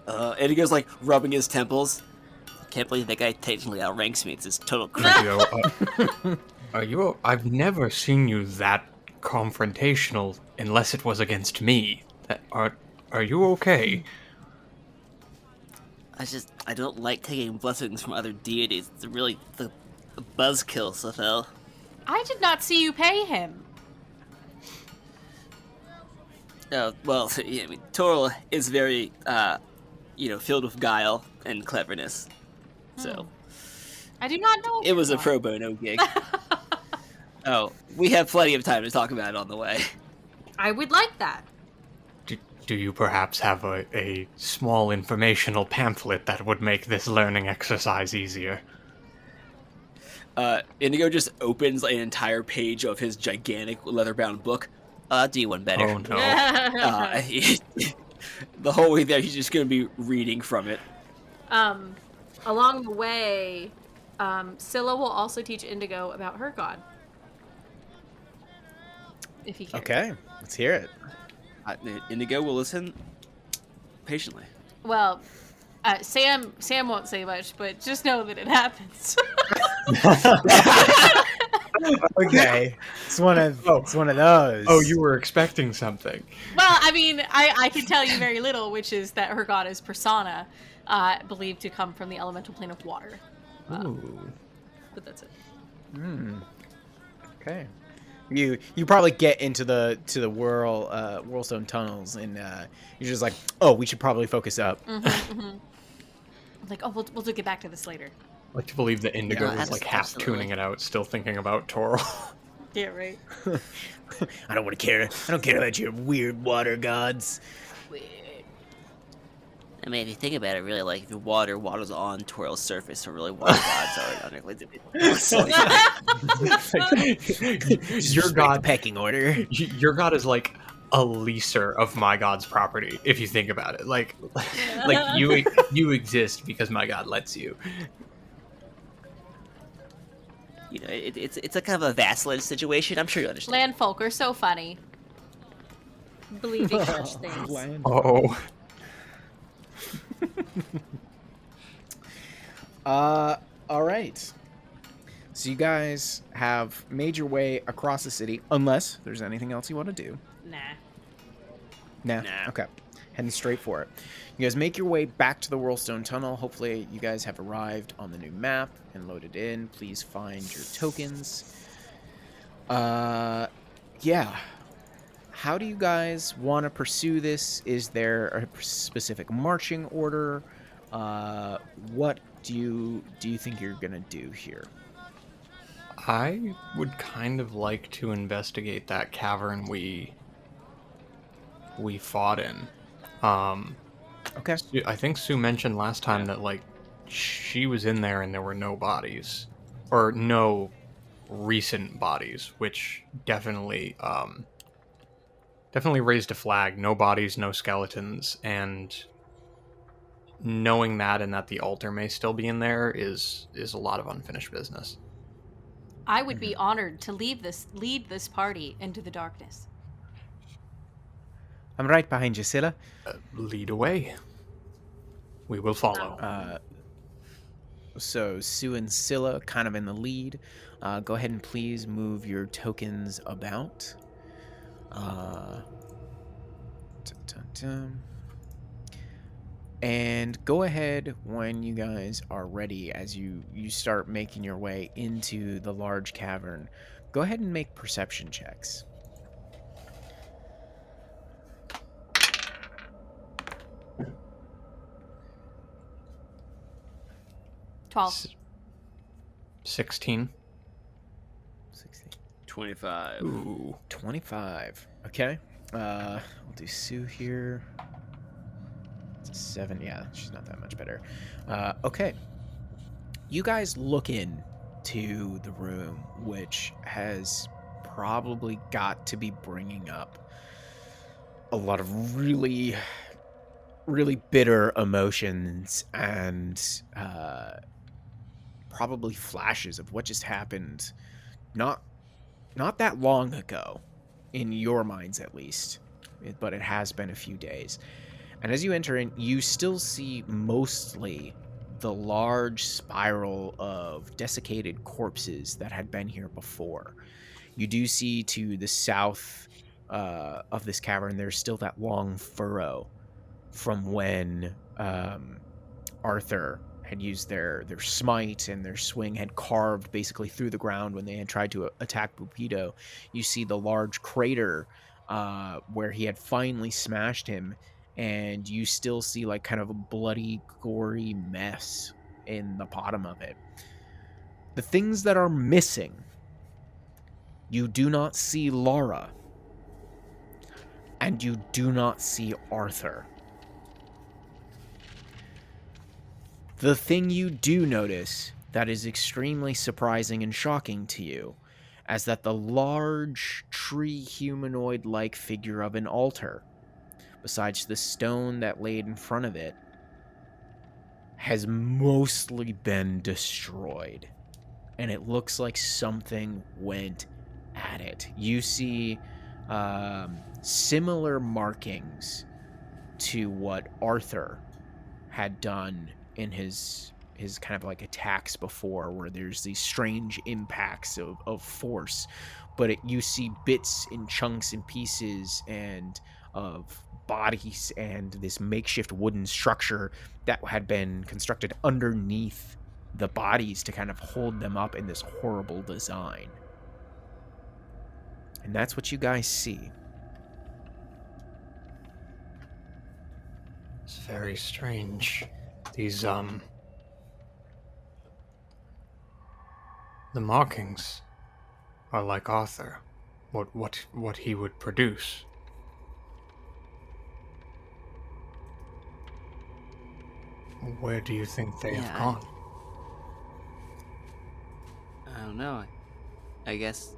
And he goes like rubbing his temples. Can't believe that guy technically outranks me. It's just total crap. Indigo, are you? I've never seen you that confrontational, unless it was against me. Are you okay? I don't like taking blessings from other deities. It's really the buzzkill, Sethel. I did not see you pay him. Well, yeah, I mean, Toril is very, filled with guile and cleverness. So I do not know. it was a pro bono gig. Oh, we have plenty of time to talk about it on the way. I would like that. Do you perhaps have a small informational pamphlet that would make this learning exercise easier? Indigo just opens an entire page of his gigantic leather-bound book. I'll do you one better. Oh no. The whole way there, he's just going to be reading from it. Along the way, Scylla will also teach Indigo about her god. If he cares. Okay, let's hear it. Indigo will listen patiently. Well, Sam won't say much, but just know that it happens. Okay, it's one of those. Oh, you were expecting something. Well, I mean, I can tell you very little, which is that her god is Persona, believed to come from the elemental plane of water. Ooh. But that's it. Okay. You probably get into the Whirlstone tunnels, and you're just like, oh, we should probably focus up. Like, oh, we'll get back to this later. I like to believe that Indigo Yeah, was like half absolutely. tuning it out, still thinking about Toril. Yeah, right. I don't care about your weird water gods. I mean, if you think about it, really, like, if water's on Toril's surface, so really water gods are under. Your god, Pecking order. your god is like a leaser of my god's property. If you think about it, like you exist because my god lets you. You know, it's a kind of a vassalage situation. I'm sure you understand. Landfolk are so funny. Believing such things. Oh. All right. So you guys have made your way across the city, unless there's anything else you want to do. Nah. Nah. Okay. Heading straight for it. You guys make your way back to the Whirlstone Tunnel. Hopefully you guys have arrived on the new map and loaded in. Please find your tokens. Yeah. How do you guys want to pursue this? Is there a specific marching order? What do you think you're gonna do here? I would kind of like to investigate that cavern we fought in. Okay. I think Sue mentioned last time that like she was in there and there were no bodies, or no recent bodies, which definitely raised a flag. No bodies, no skeletons, and knowing that and that the altar may still be in there is a lot of unfinished business. I would be honored to lead this party into the darkness. I'm right behind you, Scylla. Lead away. We will follow. So Sue and Scylla kind of in the lead. Go ahead and please move your tokens about. And go ahead when you guys are ready, as you start making your way into the large cavern. Go ahead and make perception checks. $12. 16. 16. 25. Ooh. 25. Okay. We'll do Sue here. It's a 7. Yeah, she's not that much better. Okay. You guys look in to the room, which has probably got to be bringing up a lot of really, really bitter emotions and probably flashes of what just happened not that long ago, in your minds at least, but it has been a few days. And as you enter in, you still see mostly the large spiral of desiccated corpses that had been here before. You do see to the south of this cavern, there's still that long furrow from when Arthur had used their smite and their swing had carved basically through the ground when they had tried to attack Bupido. You see the large crater where he had finally smashed him, and you still see like kind of a bloody, gory mess in the bottom of it. The things that are missing, you do not see Laura, and you do not see Arthur. The thing you do notice that is extremely surprising and shocking to you is that the large tree humanoid-like figure of an altar, besides the stone that laid in front of it, has mostly been destroyed. And it looks like something went at it. You see similar markings to what Arthur had done in his kind of like attacks before, where there's these strange impacts of force, but you see bits and chunks and pieces and of bodies and this makeshift wooden structure that had been constructed underneath the bodies to kind of hold them up in this horrible design. And that's what you guys see. It's very strange. These, the markings are like Arthur. What he would produce. Where do you think they have gone? I don't know. I guess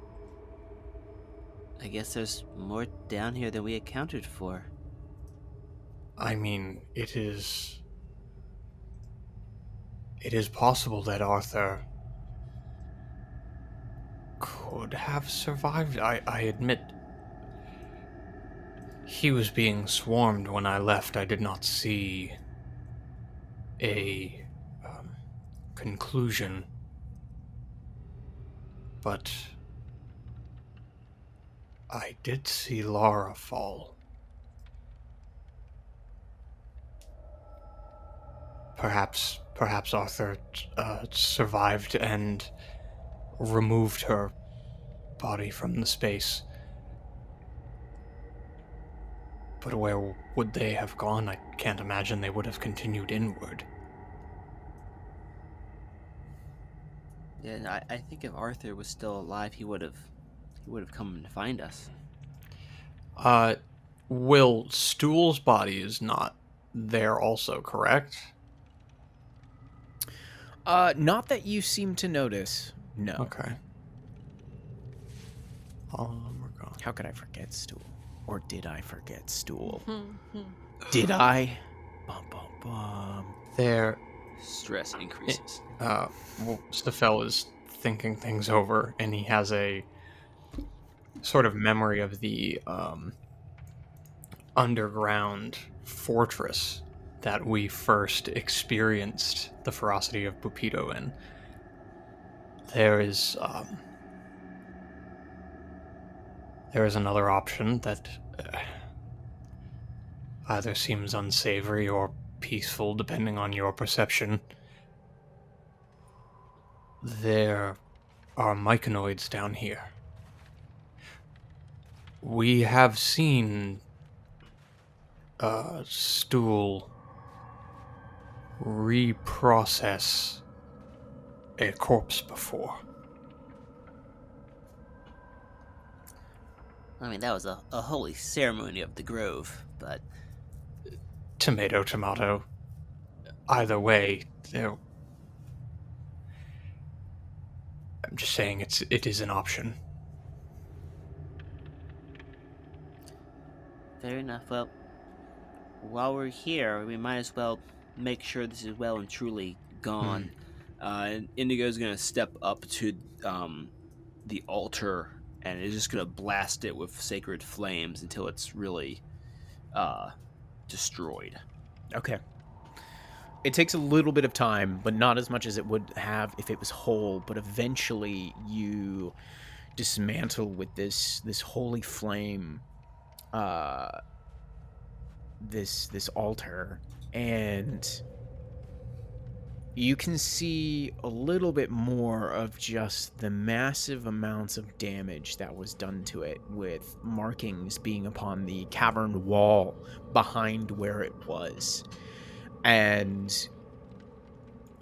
there's more down here than we accounted for. I mean, it is possible that Arthur could have survived. I admit, he was being swarmed when I left. I did not see a conclusion, but I did see Lara fall. Perhaps Arthur survived and removed her body from the space. But where would they have gone? I can't imagine they would have continued inward. Yeah, I think if Arthur was still alive, he would have come to find us. Will Stool's body is not there also, correct? Not that you seem to notice. No. Okay. All of them were gone. How could I forget Stool? Or did I forget Stool? Did I? Bum, bum, bum. Their Stress increases. well, Stafel is thinking things over, and he has a sort of memory of the underground fortress that we first experienced the ferocity of Bupido in. There is another option that either seems unsavory or peaceful, depending on your perception. There are myconoids down here. We have seen Stool reprocess a corpse before. I mean, that was a holy ceremony of the grove, but... Tomato. Either way, I'm just saying it is an option. Fair enough. Well, while we're here, we might as well make sure this is well and truly gone. And Indigo's gonna step up to the altar and is just gonna blast it with sacred flames until it's really destroyed. Okay. It takes a little bit of time, but not as much as it would have if it was whole. But eventually, you dismantle with this holy flame, this altar, and you can see a little bit more of just the massive amounts of damage that was done to it, with markings being upon the cavern wall behind where it was. And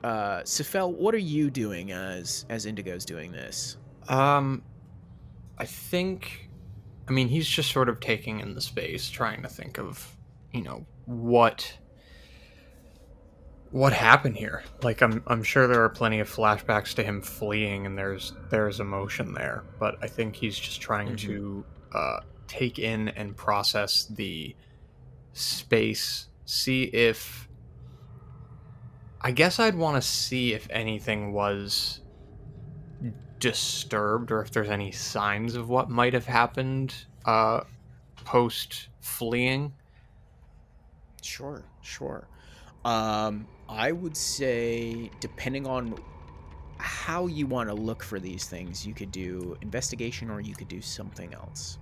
Sifel, what are you doing as Indigo's doing this? I think, I mean, he's just sort of taking in the space, trying to think of, what happened here. Like, I'm sure there are plenty of flashbacks to him fleeing, and there's emotion there, but I think he's just trying to take in and process the space, see if, I guess I'd want to see if anything was disturbed or if there's any signs of what might have happened post fleeing. Sure. I would say, depending on how you want to look for these things, you could do investigation or you could do something else.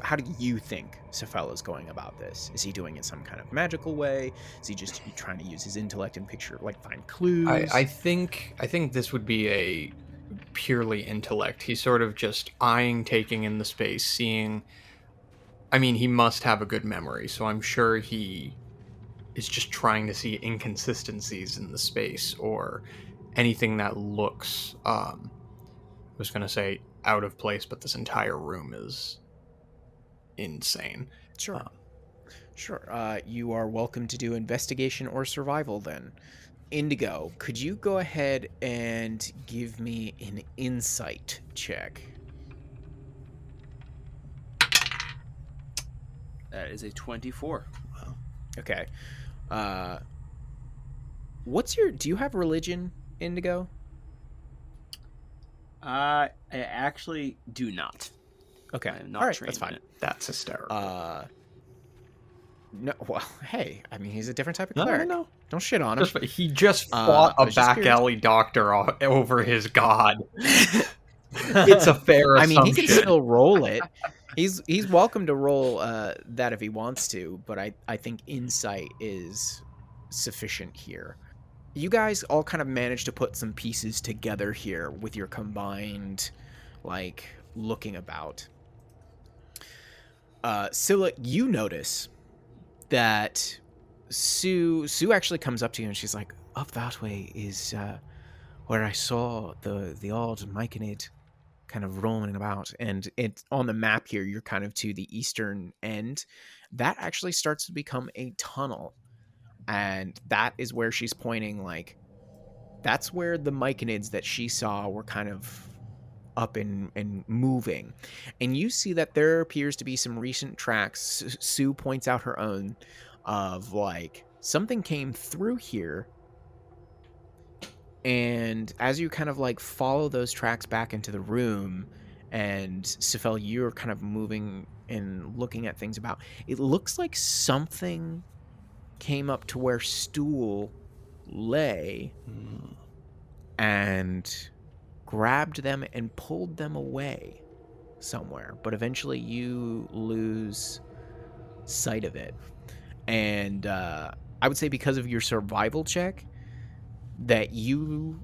How do you think Sifel is going about this? Is he doing it some kind of magical way? Is he just trying to use his intellect and find clues? I think this would be a purely intellect. He's sort of just taking in the space, seeing. I mean, he must have a good memory, so I'm sure he is just trying to see inconsistencies in the space or anything that looks, I was going to say out of place, but this entire room is insane. Sure. You are welcome to do investigation or survival then. Indigo, could you go ahead and give me an insight check? That is a 24. Wow. Okay. Do you have religion, Indigo? I actually do not. Okay. I am not all right, trained that's fine. in it. That's hysterical. No, well, hey, I mean, he's a different type of No. cleric. Don't shit on him. He just fought I a was just back curious. alley doctor over his god. It's a fair I assumption. mean, he can still roll it. He's welcome to roll that if he wants to, but I think insight is sufficient here. You guys all kind of managed to put some pieces together here with your combined, looking about. Scylla, you notice that Sue actually comes up to you and she's like, up that way is where I saw the old Myconid kind of rolling about, and it's on the map here. You're kind of to the eastern end. That actually starts to become a tunnel, and that is where she's pointing. That's where the Myconids that she saw were kind of up and moving, and you see that there appears to be some recent tracks. Sue points out her own of something came through here. And as you kind of follow those tracks back into the room, and Sifel, you're kind of moving and looking at things about, it looks like something came up to where Stool lay and grabbed them and pulled them away somewhere. But eventually you lose sight of it. And I would say because of your survival check, that you,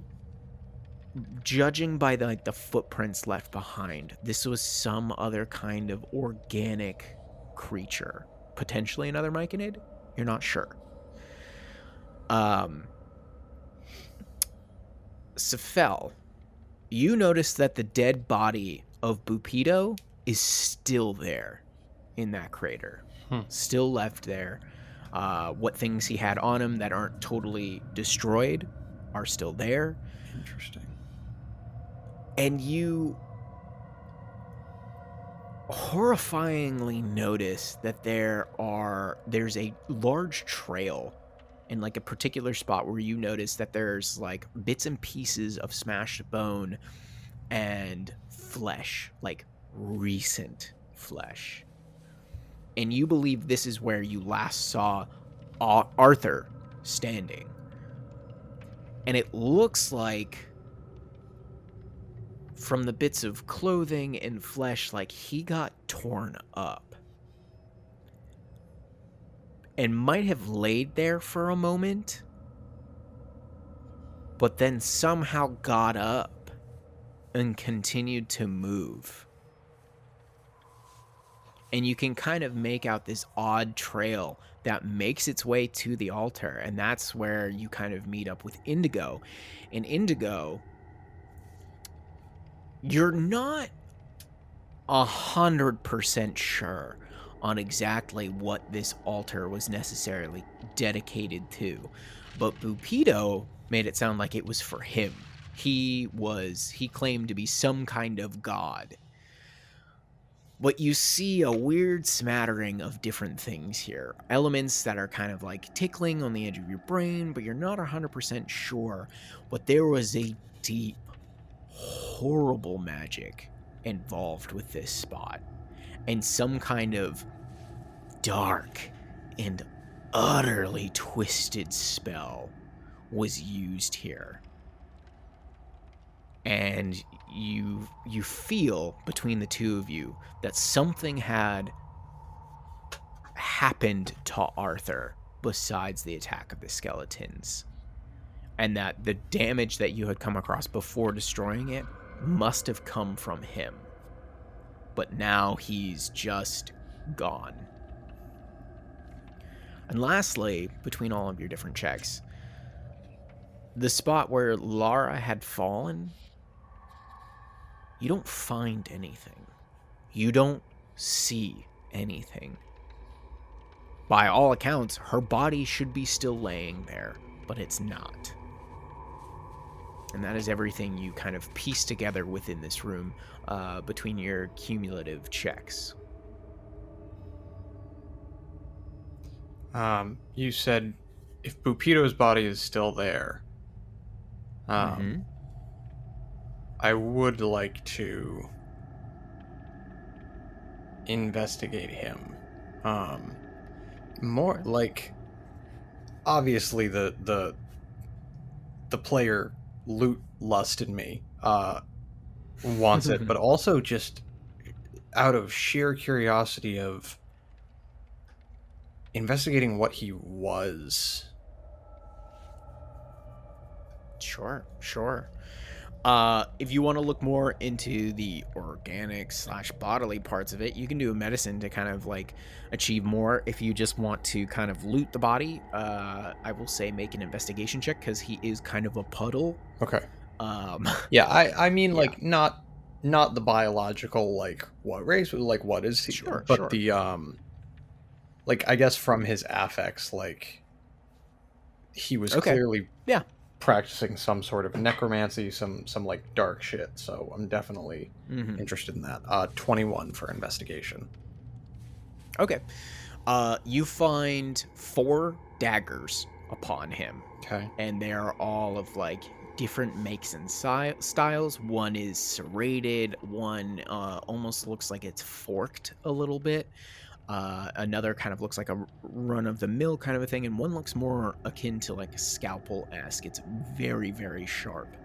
judging by the footprints left behind, this was some other kind of organic creature, potentially another Myconid. You're not sure. Sifel, you notice that the dead body of Bupido is still there in that crater, still left there. What things he had on him that aren't totally destroyed are still there. Interesting. And you horrifyingly notice that there's a large trail in like a particular spot where you notice that there's like bits and pieces of smashed bone and flesh, like recent flesh. And you believe this is where you last saw Arthur standing. And it looks like, from the bits of clothing and flesh, like he got torn up and might have laid there for a moment, but then somehow got up and continued to move. And you can kind of make out this odd trail that makes its way to the altar, and that's where you kind of meet up with Indigo. And Indigo, you're not 100% sure on exactly what this altar was necessarily dedicated to, but Bupido made it sound like it was for him. He claimed to be some kind of god. But you see a weird smattering of different things here. Elements that are kind of like tickling on the edge of your brain, but you're not 100% sure. But there was a deep, horrible magic involved with this spot. And some kind of dark and utterly twisted spell was used here. And you feel between the two of you that something had happened to Arthur besides the attack of the skeletons, and that the damage that you had come across before destroying it must have come from him, but now he's just gone. And lastly, between all of your different checks, the spot where Lara had fallen, you don't find anything. You don't see anything. By all accounts, her body should be still laying there, but it's not. And that is everything you kind of piece together within this room between your cumulative checks. You said if Bupido's body is still there, I would like to investigate him. More like, obviously the player loot lust in me wants it, but also just out of sheer curiosity of investigating what he was. Sure. If you want to look more into the organic / bodily parts of it, you can do a medicine to kind of like achieve more. If you just want to kind of loot the body, I will say make an investigation check, because he is kind of a puddle. Okay. Yeah, I mean, like, not the biological, like, what race, like, what is he? Sure, but sure. the, like, I guess from his affects, like, he was clearly practicing some sort of necromancy, some like dark shit. So I'm definitely interested in that. 21 for investigation. Okay. You find 4 daggers upon him. Okay. And they're all of like different makes and styles. One is serrated, one almost looks like it's forked a little bit. Another kind of looks like a run-of-the-mill kind of a thing, and one looks more akin to like a scalpel-esque. It's very, very sharp.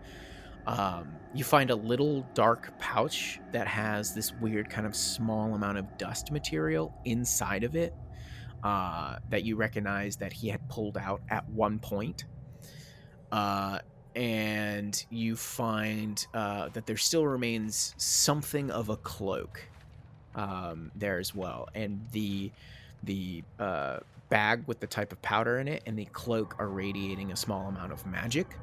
You find a little dark pouch that has this weird kind of small amount of dust material inside of it that you recognize that he had pulled out at one point. And you find that there still remains something of a cloak there as well, and the bag with the type of powder in it and the cloak are radiating a small amount of magic.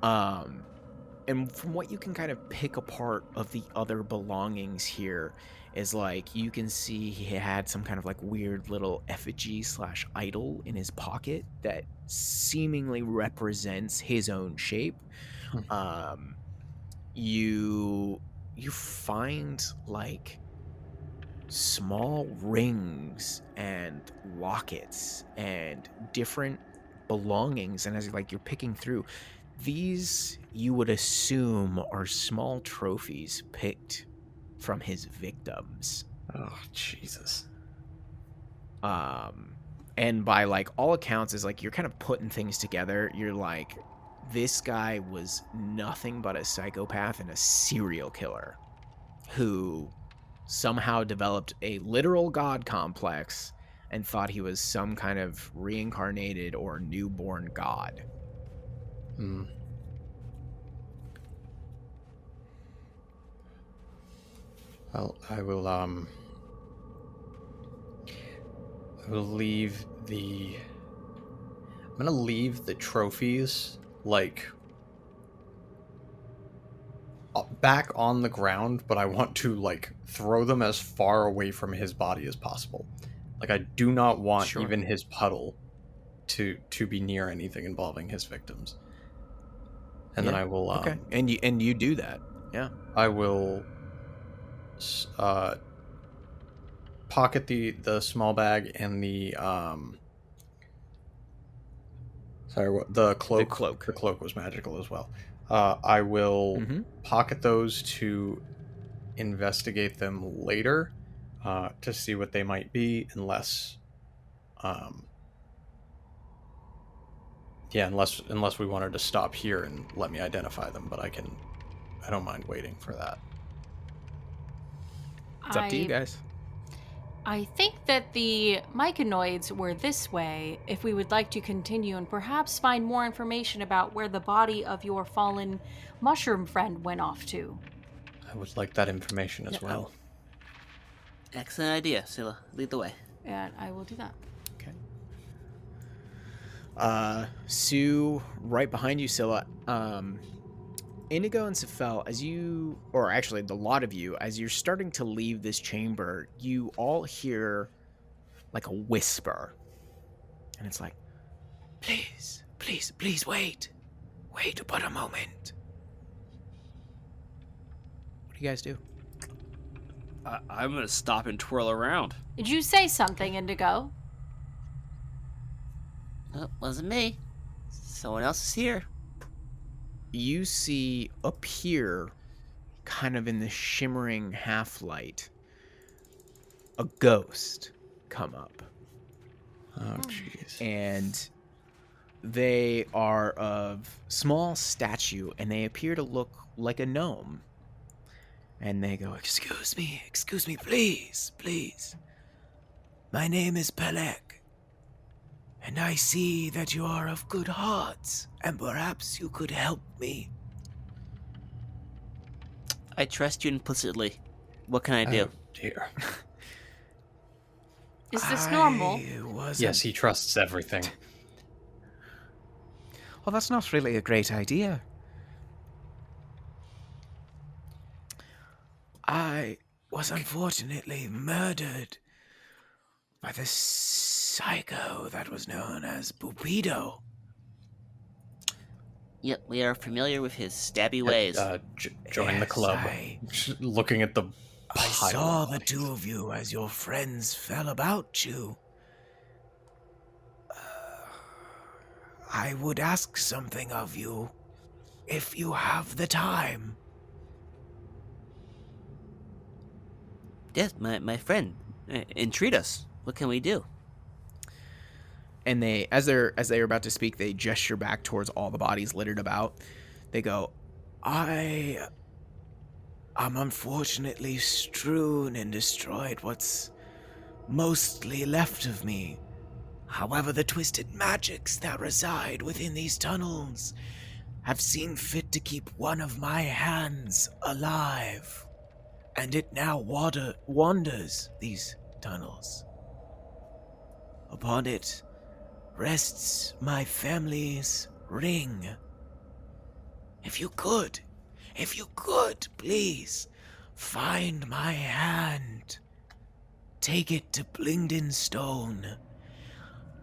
And from what you can kind of pick apart of the other belongings here is like you can see he had some kind of like weird little effigy / idol in his pocket that seemingly represents his own shape. you find like small rings and lockets and different belongings, and as you're picking through these, you would assume are small trophies picked from his victims. Oh, Jesus. And by all accounts is you're kind of putting things together. You're like, this guy was nothing but a psychopath and a serial killer who somehow developed a literal god complex and thought he was some kind of reincarnated or newborn god. Hmm. Well, I will leave the... I'm gonna leave the trophies, back on the ground, but I want to, throw them as far away from his body as possible. I do not want even his puddle to be near anything involving his victims. And then I will... okay. And you do that. Yeah. I will... pocket the small bag and the the cloak. The cloak was magical as well. I will pocket those to investigate them later, to see what they might be, unless we wanted to stop here and let me identify them, but I don't mind waiting for that. It's up to you guys. I think that the myconoids were this way if we would like to continue and perhaps find more information about where the body of your fallen mushroom friend went off to. I would like that information as well. Excellent idea, Scylla. Lead the way. And I will do that. Okay. Sue, right behind you, Scylla. Indigo and Cephal, the lot of you, as you're starting to leave this chamber, you all hear a whisper. And it's like, Please, please, please wait. Wait but a moment. what do you guys do? I'm going to stop and twirl around. Did you say something, Indigo? No, wasn't me. Someone else is here. You see up here, kind of in the shimmering half-light, a ghost come up. Oh, jeez. And they are of small stature, and they appear to look like a gnome. And they go, Excuse me, please, please. My name is Pelek, and I see that you are of good hearts, and perhaps you could help me. I trust you implicitly. What can I do? Oh, dear. Is this normal? Yes, he trusts everything. Well, that's not really a great idea. I was unfortunately murdered by the psycho that was known as Bubido. Yep, we are familiar with his stabby ways. Join the club. Looking at the I saw the two of you as your friends fell about you. I would ask something of you, if you have the time. Yes, my friend. Entreat us. What can we do? and they, as they're about to speak, they gesture back towards all the bodies littered about. They go, I am unfortunately strewn and destroyed what's mostly left of me. However, the twisted magics that reside within these tunnels have seen fit to keep one of my hands alive, and it now wanders these tunnels. Upon it rests my family's ring. If you could, please, find my hand, take it to Blingden Stone,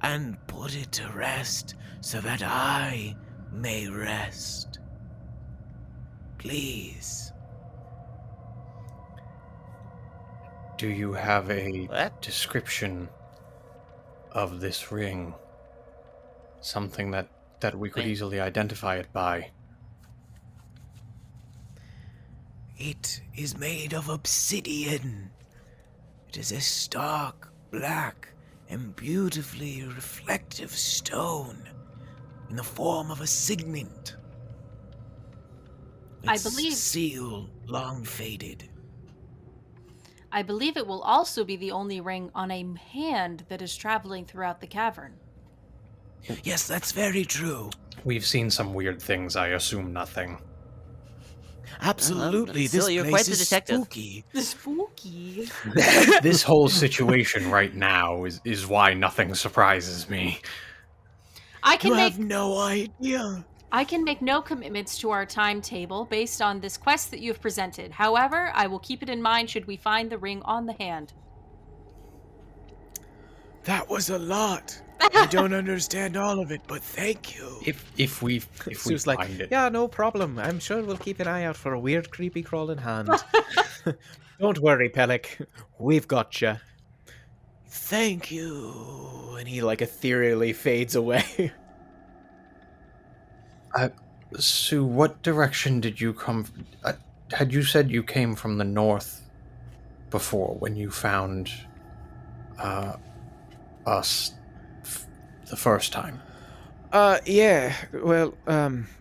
and put it to rest so that I may rest. Please. Do you have a What? description of this ring? Something that we could Wait. easily identify it by. It is made of obsidian. It is a stark, black, and beautifully reflective stone in the form of a signet. I Its believe- seal long faded. I believe it will also be the only ring on a hand that is traveling throughout the cavern. Yes, that's very true. We've seen some weird things, I assume nothing. Absolutely, this Silly, you're place quite the is detective. spooky. Spooky. This whole situation right now is why nothing surprises me. I You can make have no idea. I can make no commitments to our timetable based on this quest that you've presented. However, I will keep it in mind should we find the ring on the hand. That was a lot. I don't understand all of it, but thank you. If we Sue's find like, it, yeah, no problem. I'm sure we'll keep an eye out for a weird, creepy crawling hand. Don't worry, Pellic. We've got you. Thank you. And he like ethereally fades away. Sue, what direction did you come? Had you said you came from the north before when you found us the first time? Yeah. Well,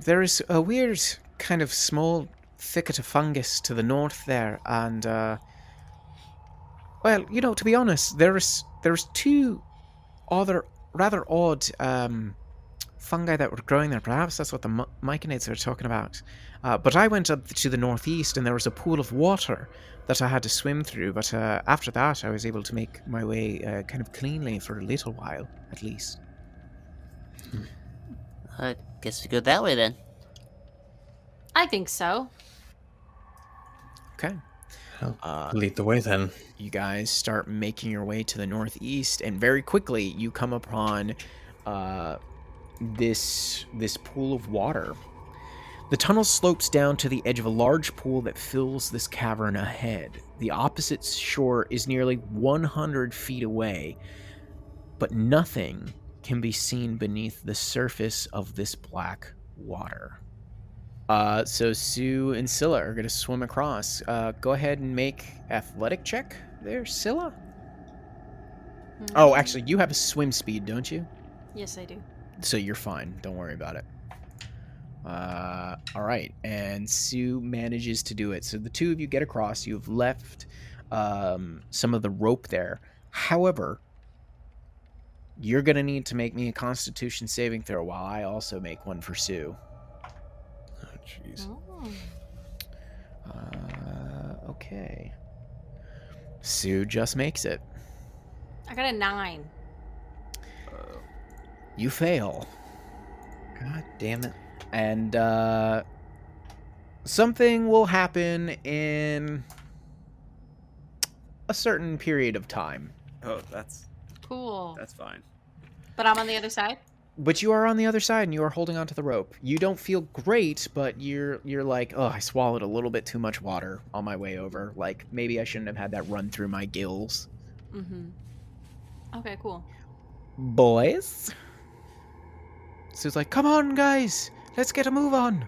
there is a weird kind of small thicket of fungus to the north there, and well, you know, to be honest, there's two other rather odd fungi that were growing there. Perhaps that's what the myconids are talking about. But I went up to the northeast, and there was a pool of water that I had to swim through. But after that, I was able to make my way kind of cleanly for a little while, at least. I guess we go that way then. I think so. Okay. Lead the way then. You guys start making your way to the northeast, and very quickly you come upon this pool of water. The tunnel slopes down to the edge of a large pool that fills this cavern ahead. The opposite shore is nearly 100 feet away, but nothing can be seen beneath the surface of this black water. So Sue and Scylla are going to swim across. Go ahead and make athletic check there, Scylla. Oh, actually, you have a swim speed, don't you? Yes, I do. So you're fine. Don't worry about it. All right. And Sue manages to do it. So the two of you get across. You've left some of the rope there. However, you're going to need to make me a Constitution saving throw while I also make one for Sue. Oh, jeez. Okay. Sue just makes it. I got a 9. You fail. God damn it. And something will happen in a certain period of time. Oh, that's Cool. fine. But I'm on the other side? But you are on the other side and you are holding onto the rope. You don't feel great, but you're like, oh, I swallowed a little bit too much water on my way over. Like, maybe I shouldn't have had that run through my gills. Mm-hmm. Okay, cool. Boys? So it's like, come on, guys. Let's get a move on.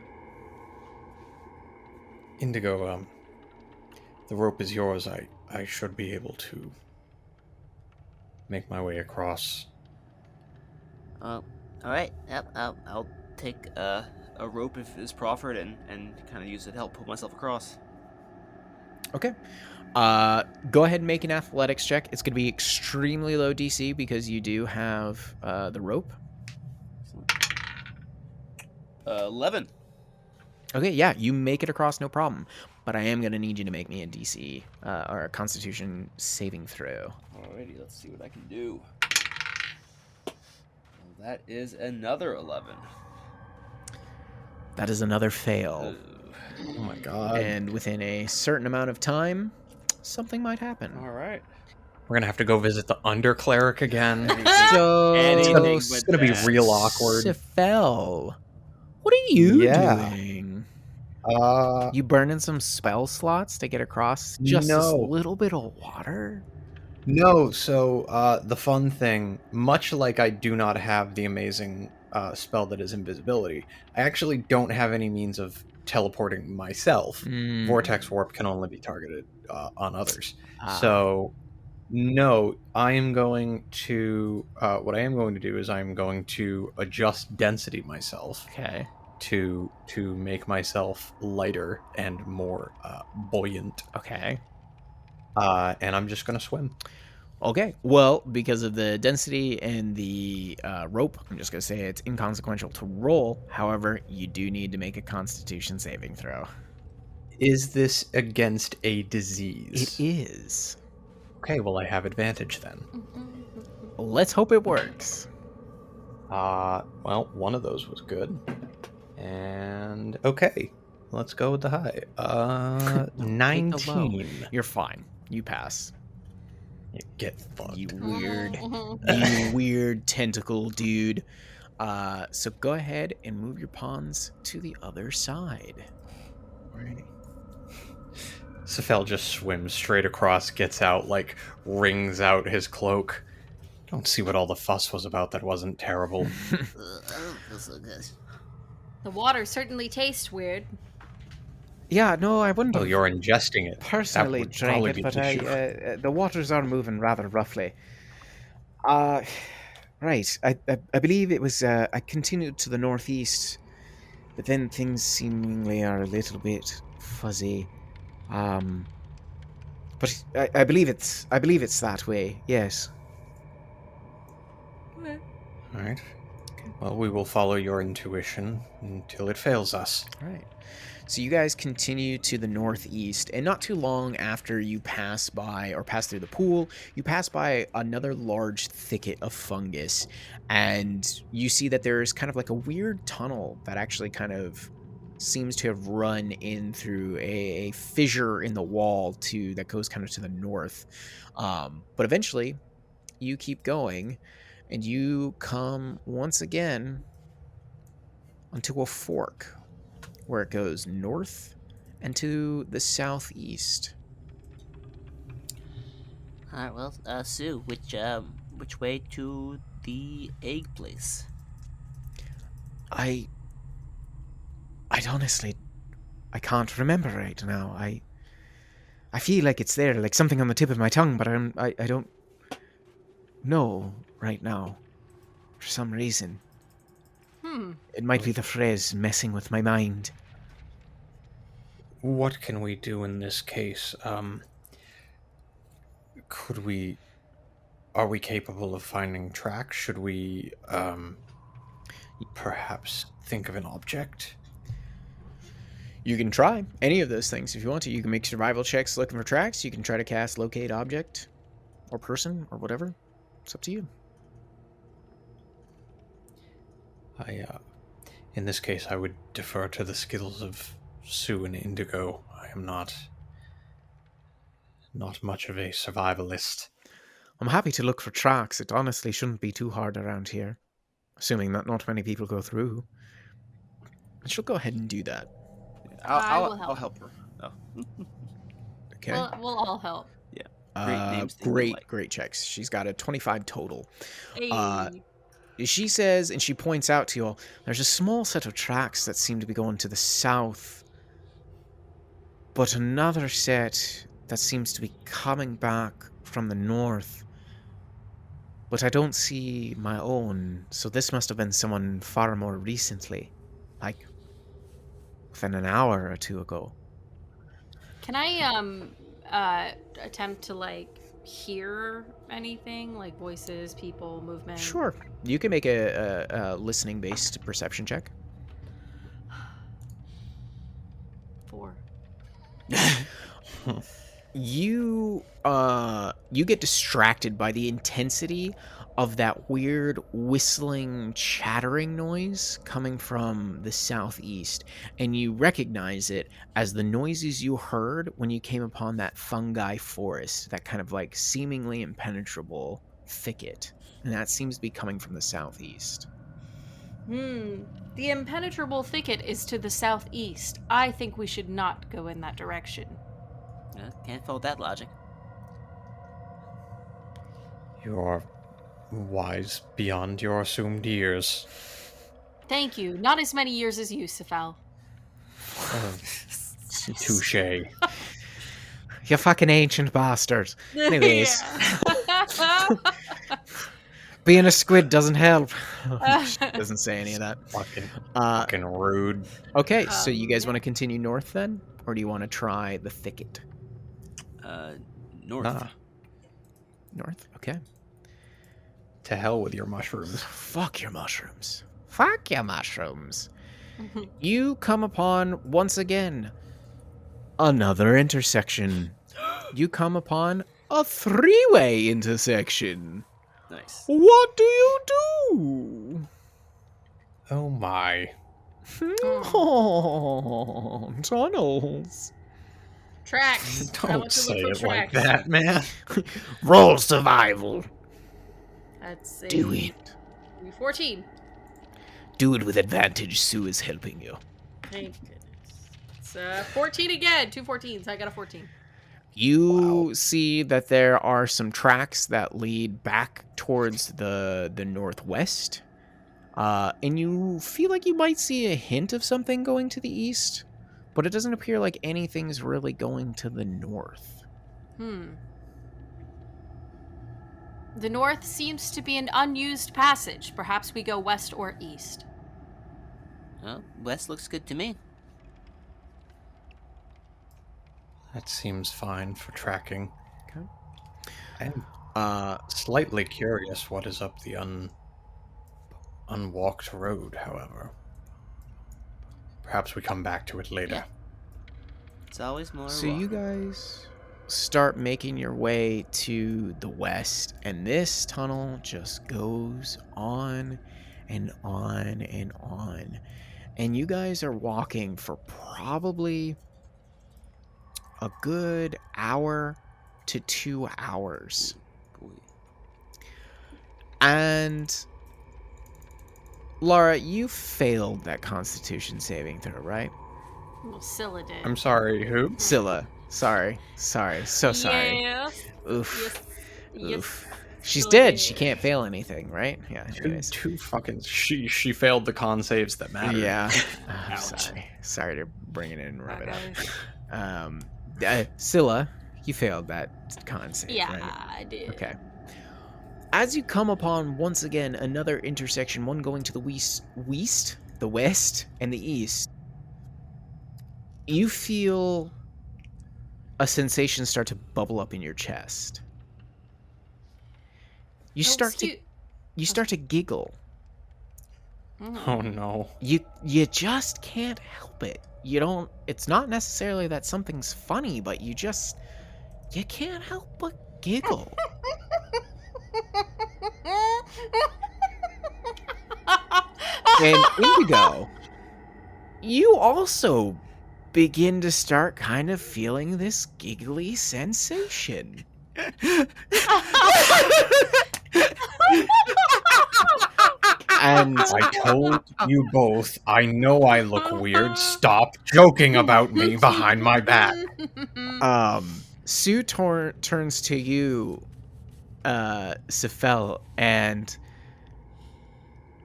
Indigo, the rope is yours. I should be able to make my way across. All right. Yep. I'll take a rope if it's proffered and kind of use it to help pull myself across. Okay. Go ahead and make an athletics check. It's going to be extremely low DC because you do have the rope. 11. Okay, yeah, you make it across, no problem. But I am going to need you to make me a DC or a Constitution saving throw. Alrighty, let's see what I can do. Well, that is another 11. That is another fail. Oh my god. And within a certain amount of time, something might happen. All right. We're gonna have to go visit the under cleric again. So, Anything It's but gonna be that. real awkward. Sifel, what are you Yeah. doing? You burning some spell slots to get across just this No. little bit of water? No, so the fun thing, much like I do not have the amazing spell that is invisibility, I actually don't have any means of teleporting myself. Vortex Warp can only be targeted on others. So, no, I am going to, what I am going to do is I'm going to adjust density myself Okay. to make myself lighter and more buoyant. Okay. And I'm just going to swim. Okay. Well, because of the density and the rope, I'm just going to say it's inconsequential to roll. However, you do need to make a Constitution saving throw. Is this against a disease? It is. Okay, well, I have advantage then. Let's hope it works. Well, one of those was good. And, okay, let's go with the high. 19. You're fine. You pass. You get fucked. You weird tentacle dude. So go ahead and move your pawns to the other side. Alrighty. Safel just swims straight across, gets out, like, wrings out his cloak. Don't see what all the fuss was about that wasn't terrible. The water certainly tastes weird. Yeah, no, I wouldn't Well, have you're ingesting it. personally That would drank probably it, be but the issue. the waters are moving rather roughly. Right. I believe it was, I continued to the northeast, but then things seemingly are a little bit fuzzy. But I believe it's that way. Yes. All right. Well, we will follow your intuition until it fails us. All right. So you guys continue to the northeast, and not too long after you pass through the pool, you pass by another large thicket of fungus, and you see that there's kind of like a weird tunnel that actually kind of seems to have run in through a fissure in the wall that goes kind of to the north. But eventually, you keep going, and you come once again onto a fork where it goes north and to the southeast. All right, well, Sue, which way to the egg place? I honestly, I can't remember right now. I feel like it's there, like something on the tip of my tongue, but I don't know right now for some reason. It might be the phrase messing with my mind. What can we do in this case? Are we capable of finding tracks? Should we, perhaps think of an object? You can try any of those things if you want to. You can make survival checks looking for tracks. You can try to cast locate object or person or whatever. It's up to you. In this case, I would defer to the skills of Sue and Indigo. I am not much of a survivalist. I'm happy to look for tracks. It honestly shouldn't be too hard around here, assuming that not many people go through. I shall go ahead and do that. I'll help her. Oh. Okay. We'll all help. Yeah. Great names. to like. Great checks. She's got a 25 total. Hey. She says, and she points out to you all, there's a small set of tracks that seem to be going to the south, but another set that seems to be coming back from the north. But I don't see my own, so this must have been someone far more recently, like within an hour or two ago. Can I attempt to like hear anything, like voices, people, movement? Sure. You can make a listening-based perception check. 4. You get distracted by the intensity of that weird whistling, chattering noise coming from the southeast, and you recognize it as the noises you heard when you came upon that fungi forest, that kind of like seemingly impenetrable thicket, and that seems to be coming from the southeast. The impenetrable thicket is to the southeast. I think we should not go in that direction. Can't follow that logic. You're wise beyond your assumed years. Thank you. Not as many years as you, Sefal. Touche. You fucking ancient bastard. Anyways, being a squid doesn't help. Doesn't say any of that. Fucking rude. Okay, so you guys want to continue north then? Or do you want to try the thicket? North. Nah. North? Okay. To hell with your mushrooms. Fuck your mushrooms. Fuck your mushrooms. You come upon, once again, another intersection. You come upon a three-way intersection. Nice. What do you do? Oh my. Oh, tunnels. Tracks. I Don't want to say look for it like tracks. that, man. Roll survival. That's a Do it. 14. Do it with advantage. Sue is helping you. Thank goodness. It's 14 again. 2 14s. I got a 14. You see that there are some tracks that lead back towards the northwest. And you feel like you might see a hint of something going to the east, but it doesn't appear like anything's really going to the north. The north seems to be an unused passage. Perhaps we go west or east. Well, west looks good to me. That seems fine for tracking. Okay. I'm slightly curious what is up the unwalked road, however. Perhaps we come back to it later. Yeah. It's always more. So you guys start making your way to the west, and this tunnel just goes on and on and on. And you guys are walking for probably a good hour to 2 hours. Boy. And Laura, you failed that Constitution saving throw, right? Well, Scylla did. I'm sorry, who? Scylla. Sorry. So sorry. Yes. Oof. Yes. Oof. She's Scylla dead. did. She can't fail anything, right? Yeah. Anyways. Two fucking. She failed the con saves that matter. Yeah. I'm Ouch. sorry to bring it in and rub it Okay. up. Scylla, you failed that con save, Yeah, right? I did. Okay. As you come upon, once again, another intersection, one going to the west, and the east, you feel a sensation start to bubble up in your chest. You start to giggle. Oh no. You just can't help it. It's not necessarily that something's funny, but you can't help but giggle. And Indigo, you also begin to start kind of feeling this giggly sensation. And I told you both, I know I look weird. Stop joking about me behind my back. Sue turns to you, Sefel, and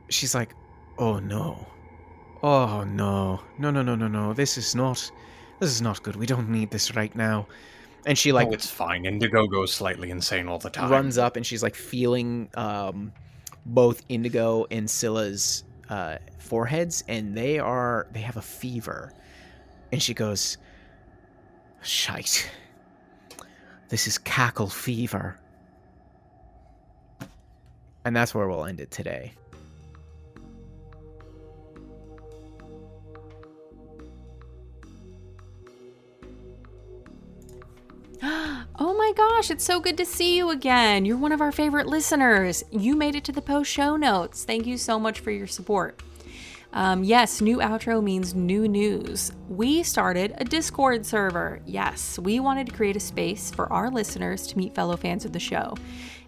she's like, "Oh no. Oh no. No. This is not good. We don't need this right now." And she Oh, it's fine. Indigo goes slightly insane all the time. runs up and she's like feeling both Indigo and Scylla's foreheads, and they have a fever. And she goes, "Shite. This is cackle fever." And that's where we'll end it today. Oh my gosh, it's so good to see you again. You're one of our favorite listeners. You made it to the post show notes. Thank you so much for your support. Yes, new outro means new news. We started a Discord server. Yes, we wanted to create a space for our listeners to meet fellow fans of the show.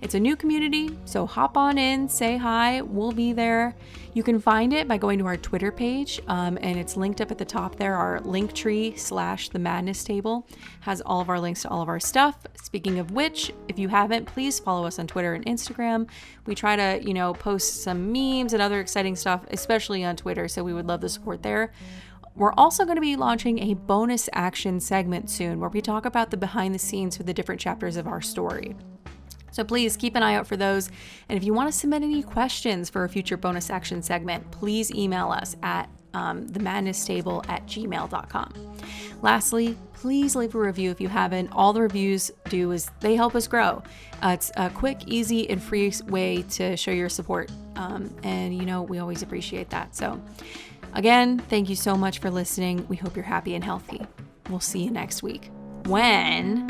It's a new community, so hop on in, say hi, we'll be there. You can find it by going to our Twitter page, and it's linked up at the top there. Our Linktree/The Madness Table has all of our links to all of our stuff. Speaking of which, if you haven't, please follow us on Twitter and Instagram. We try to, post some memes and other exciting stuff, especially on Twitter, so we would love the support there. We're also going to be launching a bonus action segment soon where we talk about the behind the scenes for the different chapters of our story. So please keep an eye out for those. And if you want to submit any questions for a future bonus action segment, please email us at themadnesstable@gmail.com. Lastly, please leave a review if you haven't. All the reviews do is they help us grow. It's a quick, easy, and free way to show your support. And we always appreciate that. So again, thank you so much for listening. We hope you're happy and healthy. We'll see you next week when